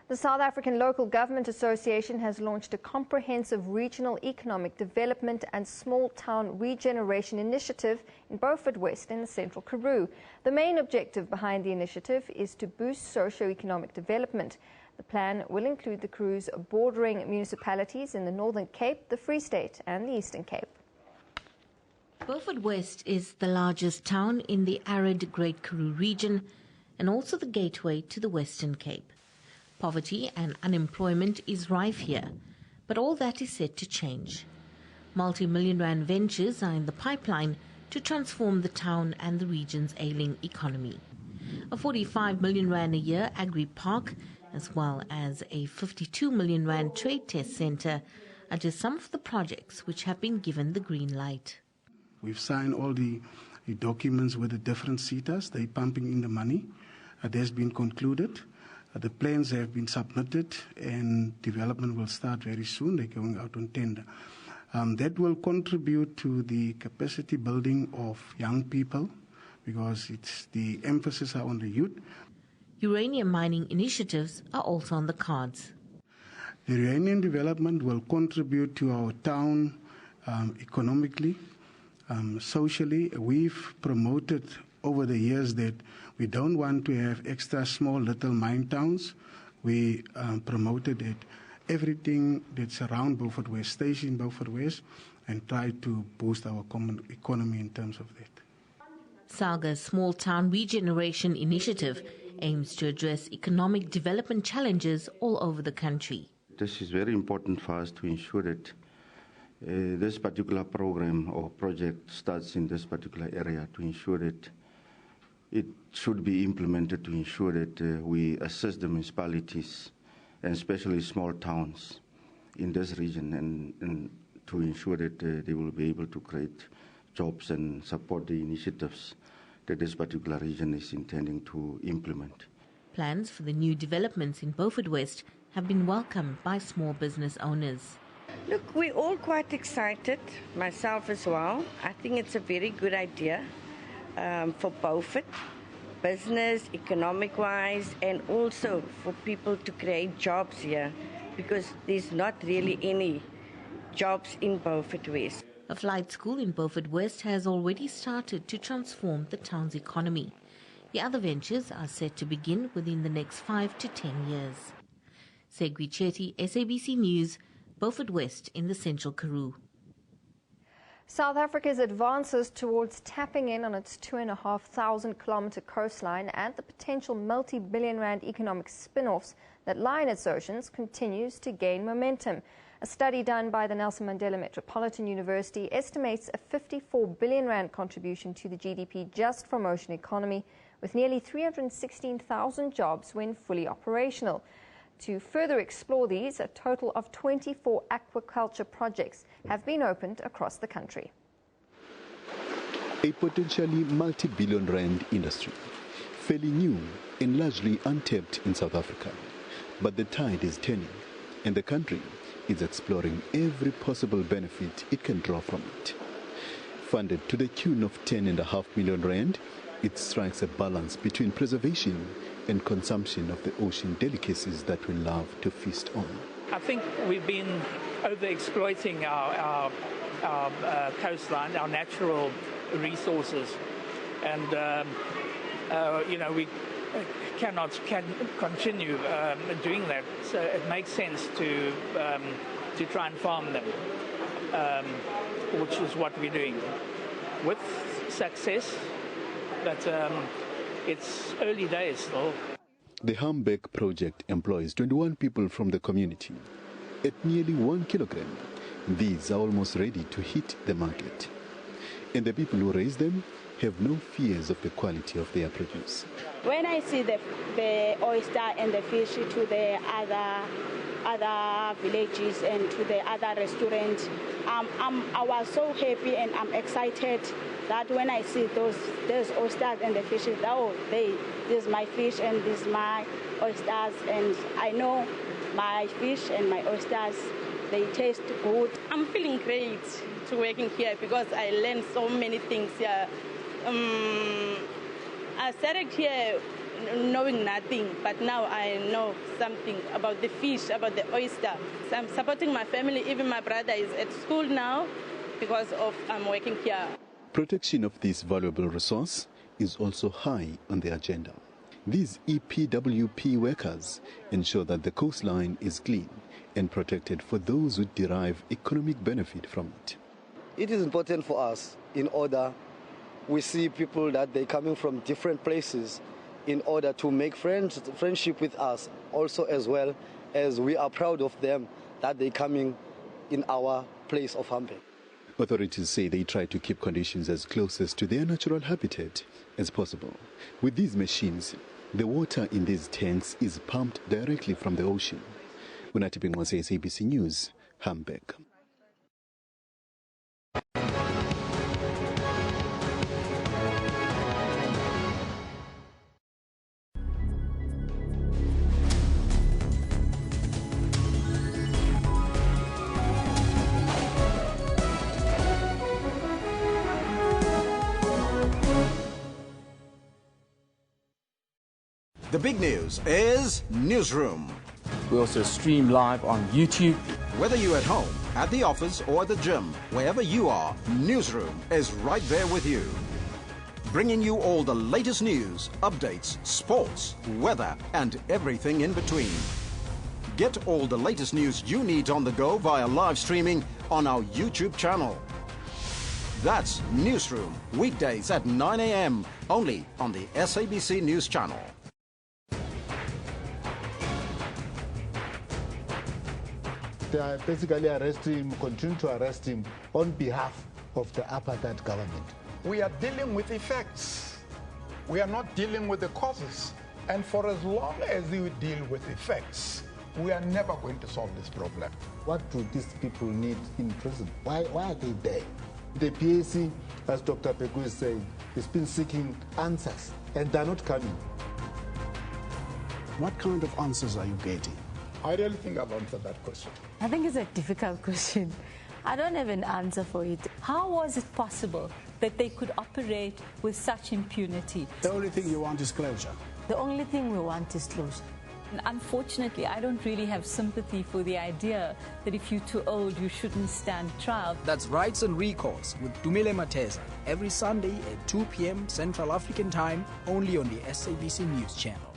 The South African Local Government Association has launched a comprehensive regional economic development and small town regeneration initiative in Beaufort West in the Central Karoo. The main objective behind the initiative is to boost socio-economic development. The plan will include the Karoo's bordering municipalities in the Northern Cape, the Free State and the Eastern Cape. Beaufort West is the largest town in the arid Great Karoo region and also the gateway to the Western Cape. Poverty and unemployment is rife here, but all that is set to change. Multi-million rand ventures are in the pipeline to transform the town and the region's ailing economy. A 45 million rand a year agri-park, as well as a 52 million rand trade test centre, are just some of the projects which have been given the green light. We've signed all the documents with the different SETAs. They're pumping in the money. That has been concluded. The plans have been submitted and development will start very soon. They're going out on tender. That will contribute to the capacity building of young people because it's the emphasis are on the youth. Uranium mining initiatives are also on the cards. The uranium development will contribute to our town economically, socially. We've promoted over the years that we don't want to have extra small little mine towns. We promoted that everything that's around Beaufort West stays in Beaufort West and try to boost our common economy in terms of that. SAGA's Small Town Regeneration Initiative aims to address economic development challenges all over the country. This is very important for us to ensure that this particular program or project starts in this particular area to ensure that it should be implemented to ensure that we assist the municipalities and especially small towns in this region and to ensure that they will be able to create jobs and support the initiatives that this particular region is intending to implement. Plans for the new developments in Beaufort West have been welcomed by small business owners. Look, we're all quite excited, myself as well. I think it's a very good idea for Beaufort, business, economic-wise, and also for people to create jobs here, because there's not really any jobs in Beaufort West. A flight school in Beaufort West has already started to transform the town's economy. The other ventures are set to begin within the next 5 to 10 years. Segwi Chetty, SABC News, Beaufort West in the Central Karoo. South Africa's advances towards tapping in on its 2,500-kilometre coastline and the potential multi-billion rand economic spin-offs that lie in its oceans continues to gain momentum. A study done by the Nelson Mandela Metropolitan University estimates a 54 billion rand contribution to the GDP just from ocean economy, with nearly 316,000 jobs when fully operational. To further explore these, a total of 24 aquaculture projects have been opened across the country. A potentially multi-billion rand industry, fairly new and largely untapped in South Africa. But the tide is turning, and the country is exploring every possible benefit it can draw from it. Funded to the tune of 10.5 million rand, it strikes a balance between preservation and consumption of the ocean delicacies that we love to feast on. I think we've been over-exploiting our coastline, our natural resources, and we cannot continue doing that. So it makes sense to try and farm them, which is what we're doing with success. But it's early days still. The Hambeck project employs 21 people from the community. At nearly 1 kilogram, these are almost ready to hit the market. And the people who raise them have no fears of the quality of their produce. When I see the oyster and the fish to the other villages and to the other restaurants, I was so happy and I'm excited that when I see those oysters and the fishes, this is my fish and this is my oysters, and I know my fish and my oysters, they taste good. I'm feeling great to working here because I learned so many things here. I started here knowing nothing, but now I know something about the fish, about the oyster. So I'm supporting my family. Even my brother is at school now because of I'm working here. Protection of this valuable resource is also high on the agenda. These EPWP workers ensure that the coastline is clean and protected for those who derive economic benefit from it. It is important for us in order we see people that they're coming from different places in order to make friendship with us, also as well as we are proud of them that they're coming in our place of Hambeck. Authorities say they try to keep conditions as closest to their natural habitat as possible. With these machines, the water in these tanks is pumped directly from the ocean. Unatiping Mwase, SABC News, Hambeck. The big news is Newsroom. We also stream live on YouTube. Whether you're at home, at the office, or at the gym, wherever you are, Newsroom is right there with you. Bringing you all the latest news, updates, sports, weather, and everything in between. Get all the latest news you need on the go via live streaming on our YouTube channel. That's Newsroom, weekdays at 9 a.m. only on the SABC News channel. They are basically arresting him, continue to arrest him on behalf of the apartheid government. We are dealing with effects. We are not dealing with the causes. And for as long as we deal with effects, we are never going to solve this problem. What do these people need in prison? Why are they there? The PAC, as Dr. Pegu is saying, has been seeking answers, and they're not coming. What kind of answers are you getting? I really think I've answered that question. I think it's a difficult question. I don't have an answer for it. How was it possible that they could operate with such impunity? The only thing you want is closure. The only thing we want is closure. And unfortunately, I don't really have sympathy for the idea that if you're too old, you shouldn't stand trial. That's Rights and Recourse with Dumile Mateza every Sunday at 2 p.m. Central African Time, only on the SABC News Channel.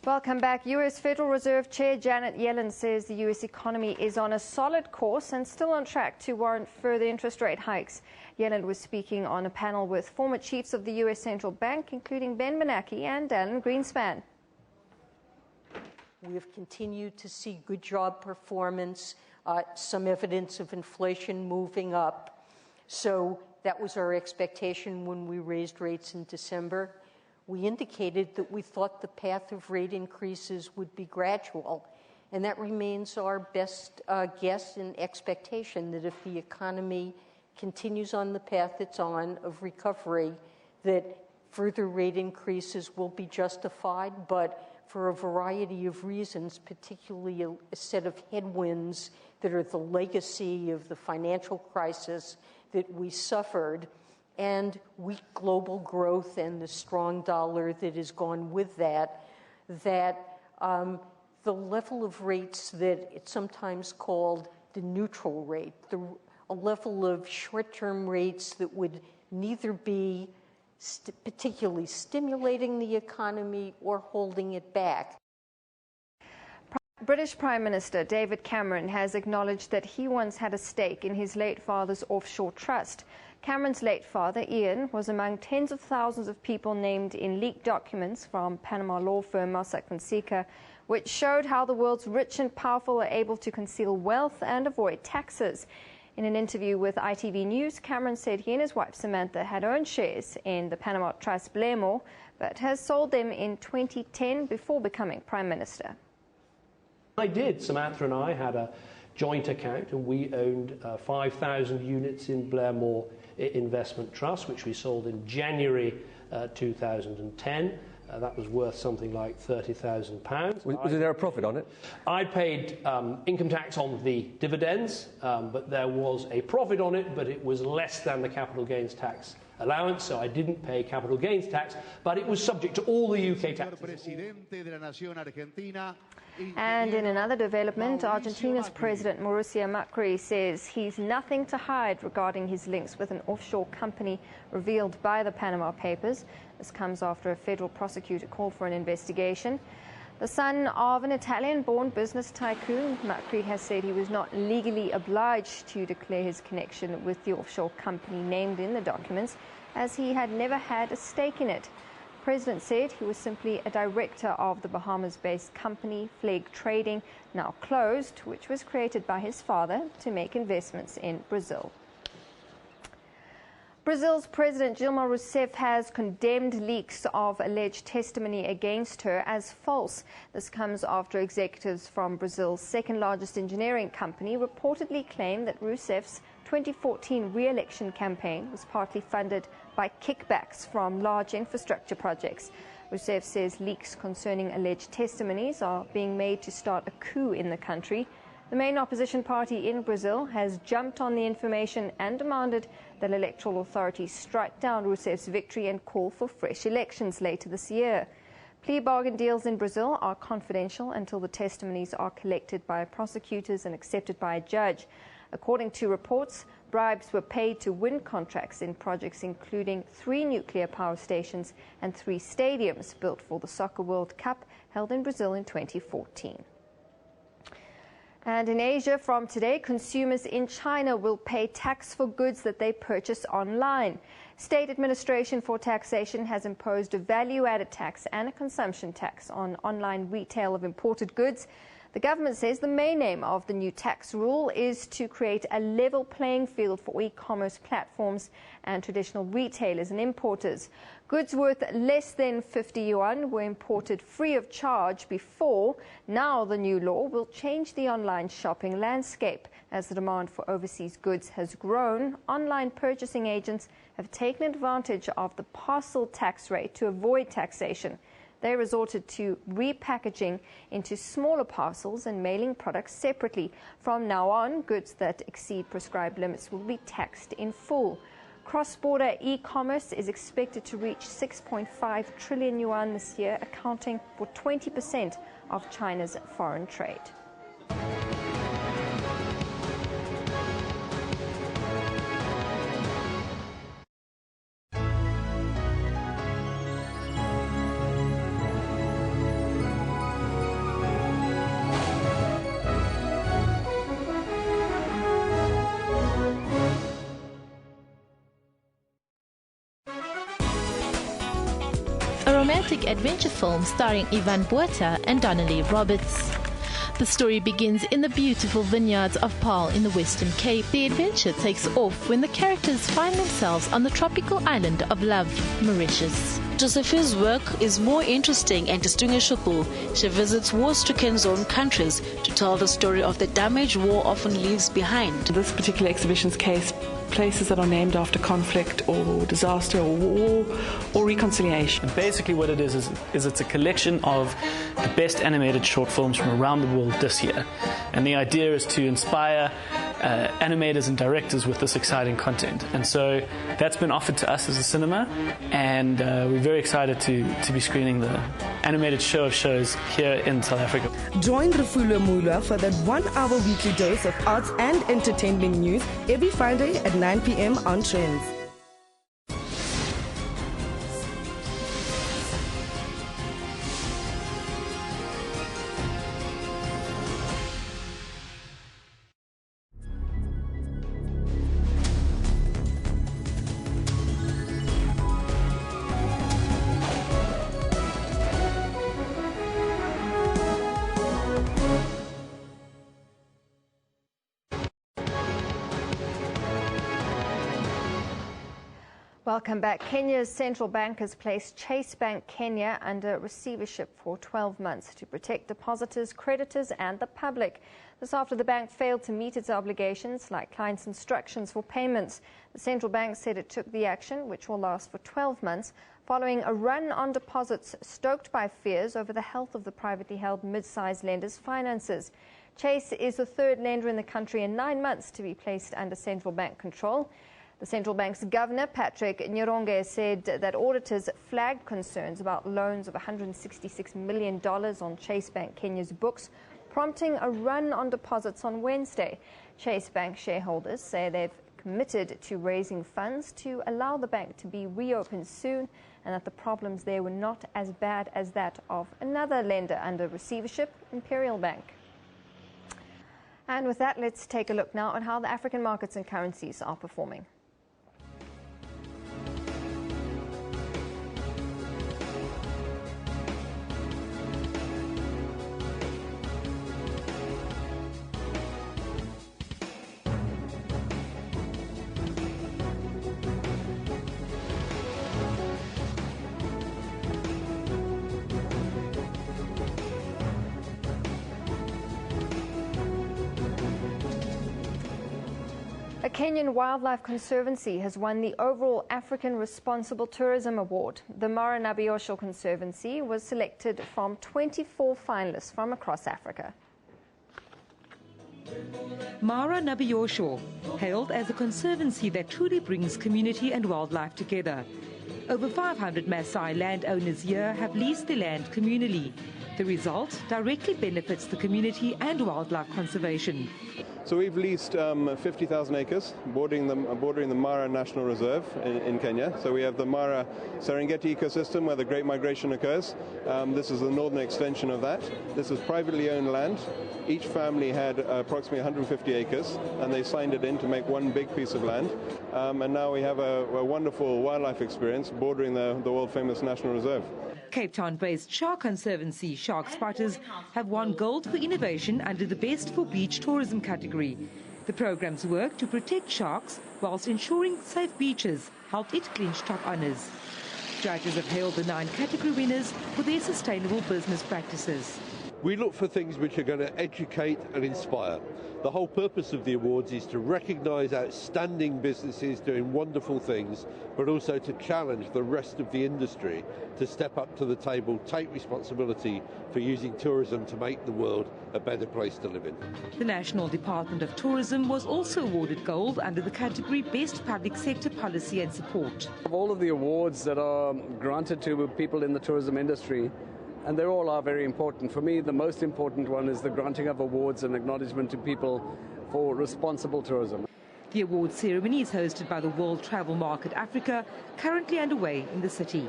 Welcome back. U.S. Federal Reserve Chair Janet Yellen says the U.S. economy is on a solid course and still on track to warrant further interest rate hikes. Yellen was speaking on a panel with former chiefs of the U.S. Central Bank, including Ben Bernanke and Alan Greenspan. We have continued to see good job performance, some evidence of inflation moving up. So that was our expectation when we raised rates in December. We indicated that we thought the path of rate increases would be gradual, and that remains our best guess and expectation, that if the economy continues on the path it's on of recovery, that further rate increases will be justified, but for a variety of reasons, particularly a set of headwinds that are the legacy of the financial crisis that we suffered, and weak global growth and the strong dollar that has gone with that, the level of rates that it's sometimes called the neutral rate, a level of short-term rates that would neither be particularly stimulating the economy or holding it back. British Prime Minister David Cameron has acknowledged that he once had a stake in his late father's offshore trust. Cameron's late father, Ian, was among tens of thousands of people named in leaked documents from Panama law firm Mossack Fonseca, which showed how the world's rich and powerful are able to conceal wealth and avoid taxes. In an interview with ITV News, Cameron said he and his wife Samantha had owned shares in the Panama Trust Blairmore, but has sold them in 2010 before becoming Prime Minister. I did. Samantha and I had a joint account, and we owned 5,000 units in Blairmore Investment Trust, which we sold in January 2010. That was worth something like £30,000. Was there a profit on it? I paid income tax on the dividends, but there was a profit on it, but it was less than the capital gains tax allowance, so I didn't pay capital gains tax, but it was subject to all the UK taxes. And in another development, Argentina's President Mauricio Macri says he's nothing to hide regarding his links with an offshore company revealed by the Panama Papers. This comes after a federal prosecutor called for an investigation. The son of an Italian-born business tycoon, Macri has said he was not legally obliged to declare his connection with the offshore company named in the documents, as he had never had a stake in it. The president said he was simply a director of the Bahamas-based company Flag Trading, now closed, which was created by his father to make investments in Brazil. Brazil's President Dilma Rousseff has condemned leaks of alleged testimony against her as false. This comes after executives from Brazil's second-largest engineering company reportedly claimed that Rousseff's 2014 re-election campaign was partly funded by kickbacks from large infrastructure projects. Rousseff says leaks concerning alleged testimonies are being made to start a coup in the country. The main opposition party in Brazil has jumped on the information and demanded that electoral authorities strike down Rousseff's victory and call for fresh elections later this year. Plea bargain deals in Brazil are confidential until the testimonies are collected by prosecutors and accepted by a judge. According to reports, bribes were paid to win contracts in projects including 3 nuclear power stations and 3 stadiums built for the Soccer World Cup held in Brazil in 2014. And in Asia, from today, consumers in China will pay tax for goods that they purchase online. State Administration for Taxation has imposed a value-added tax and a consumption tax on online retail of imported goods. The government says the main aim of the new tax rule is to create a level playing field for e-commerce platforms and traditional retailers and importers. Goods worth less than 50 yuan were imported free of charge before. Now the new law will change the online shopping landscape. As the demand for overseas goods has grown, online purchasing agents have taken advantage of the parcel tax rate to avoid taxation. They resorted to repackaging into smaller parcels and mailing products separately. From now on, goods that exceed prescribed limits will be taxed in full. Cross-border e-commerce is expected to reach 6.5 trillion yuan this year, accounting for 20% of China's foreign trade. A romantic adventure film starring Ivan Buerta and Donnelly Roberts. The story begins in the beautiful vineyards of Paarl in the Western Cape. The adventure takes off when the characters find themselves on the tropical island of Love, Mauritius. Josephine's work is more interesting and distinguishable. She visits war-stricken zone countries to tell the story of the damage war often leaves behind. This particular exhibition's case, places that are named after conflict or disaster or war or reconciliation. And basically what it is it's a collection of the best animated short films from around the world this year. And the idea is to inspire animators and directors with this exciting content. And so that's been offered to us as a cinema, and we're very excited to be screening the animated show of shows here in South Africa. Join Refulo Mula for that 1-hour weekly dose of arts and entertainment news every Friday at 9 p.m. on Trends. Welcome back. Kenya's central bank has placed Chase Bank Kenya under receivership for 12 months to protect depositors, creditors and the public. This after the bank failed to meet its obligations like clients' instructions for payments. The central bank said it took the action, which will last for 12 months, following a run on deposits stoked by fears over the health of the privately held mid-sized lenders' finances. Chase is the third lender in the country in 9 months to be placed under central bank control. The central bank's governor, Patrick Nyironge, said that auditors flagged concerns about loans of $166 million on Chase Bank Kenya's books, prompting a run on deposits on Wednesday. Chase Bank shareholders say they've committed to raising funds to allow the bank to be reopened soon, and that the problems there were not as bad as that of another lender under receivership, Imperial Bank. And with that, let's take a look now at how the African markets and currencies are performing. A Kenyan Wildlife Conservancy has won the overall African Responsible Tourism Award. The Mara Nabiosho Conservancy was selected from 24 finalists from across Africa. Mara Nabiosho, hailed as a conservancy that truly brings community and wildlife together. Over 500 Maasai landowners here have leased their land communally. The result directly benefits the community and wildlife conservation. So we've leased 50,000 acres bordering the Mara National Reserve in Kenya. So we have the Mara Serengeti ecosystem where the Great Migration occurs. This is the northern extension of that. This is privately owned land. Each family had approximately 150 acres and they signed it in to make one big piece of land. And now we have a wonderful wildlife experience bordering the world-famous National Reserve. Cape Town-based Shark Conservancy Shark Spotters have won gold for innovation under the Best for Beach Tourism category. The program's work to protect sharks whilst ensuring safe beaches helped it clinch top honours. Judges have hailed the 9 category winners for their sustainable business practices. We look for things which are going to educate and inspire. The whole purpose of the awards is to recognise outstanding businesses doing wonderful things, but also to challenge the rest of the industry to step up to the table, take responsibility for using tourism to make the world a better place to live in. The National Department of Tourism was also awarded gold under the category Best Public Sector Policy and Support. Of all of the awards that are granted to people in the tourism industry, and they all are very important. For me, the most important one is the granting of awards and acknowledgement to people for responsible tourism. The award ceremony is hosted by the World Travel Market Africa, currently underway in the city.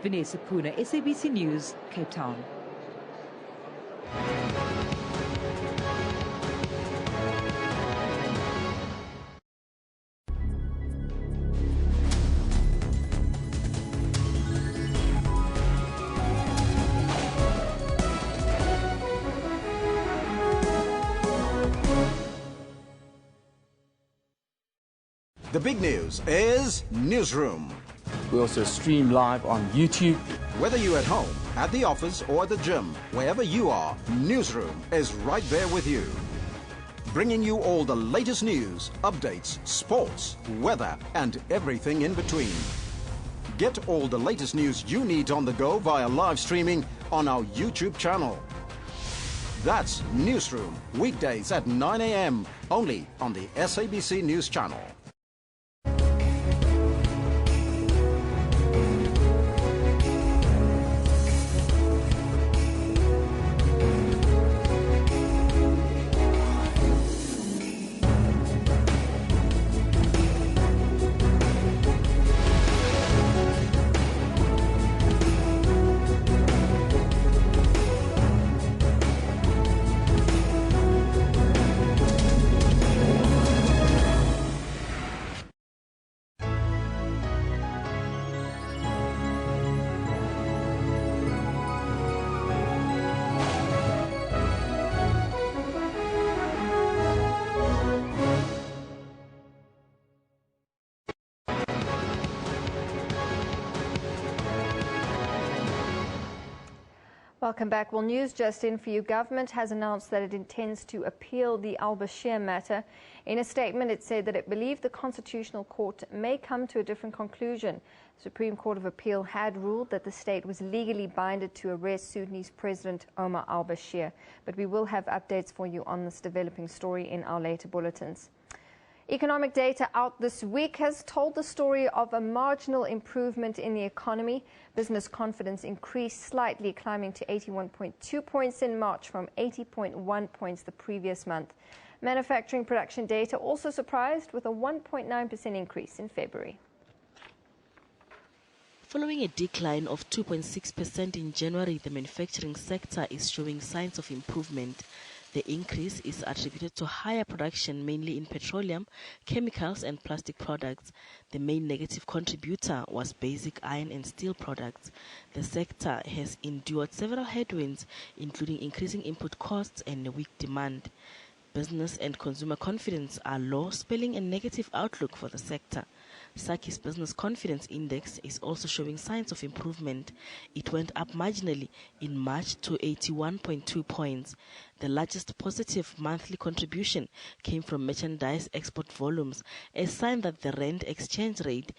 Vanessa Puna, SABC News, Cape Town. The big news is Newsroom. We also stream live on YouTube. Whether you're at home, at the office or at the gym, wherever you are, Newsroom is right there with you. Bringing you all the latest news, updates, sports, weather and everything in between. Get all the latest news you need on the go via live streaming on our YouTube channel. That's Newsroom, weekdays at 9 a.m. only on the SABC News channel. Welcome back. Well, news just in for you. Government has announced that it intends to appeal the Al-Bashir matter. In a statement, it said that it believed the Constitutional Court may come to a different conclusion. The Supreme Court of Appeal had ruled that the state was legally binded to arrest Sudanese President Omar al-Bashir. But we will have updates for you on this developing story in our later bulletins. Economic data out this week has told the story of a marginal improvement in the economy. Business confidence increased slightly, climbing to 81.2 points in March from 80.1 points the previous month. Manufacturing production data also surprised with a 1.9% increase in February. Following a decline of 2.6% in January, the manufacturing sector is showing signs of improvement. The increase is attributed to higher production, mainly in petroleum, chemicals and plastic products. The main negative contributor was basic iron and steel products. The sector has endured several headwinds, including increasing input costs and a weak demand. Business and consumer confidence are low, spelling a negative outlook for the sector. SABC's Business Confidence Index is also showing signs of improvement. It went up marginally in March to 81.2 points. The largest positive monthly contribution came from merchandise export volumes, a sign that the rand exchange rate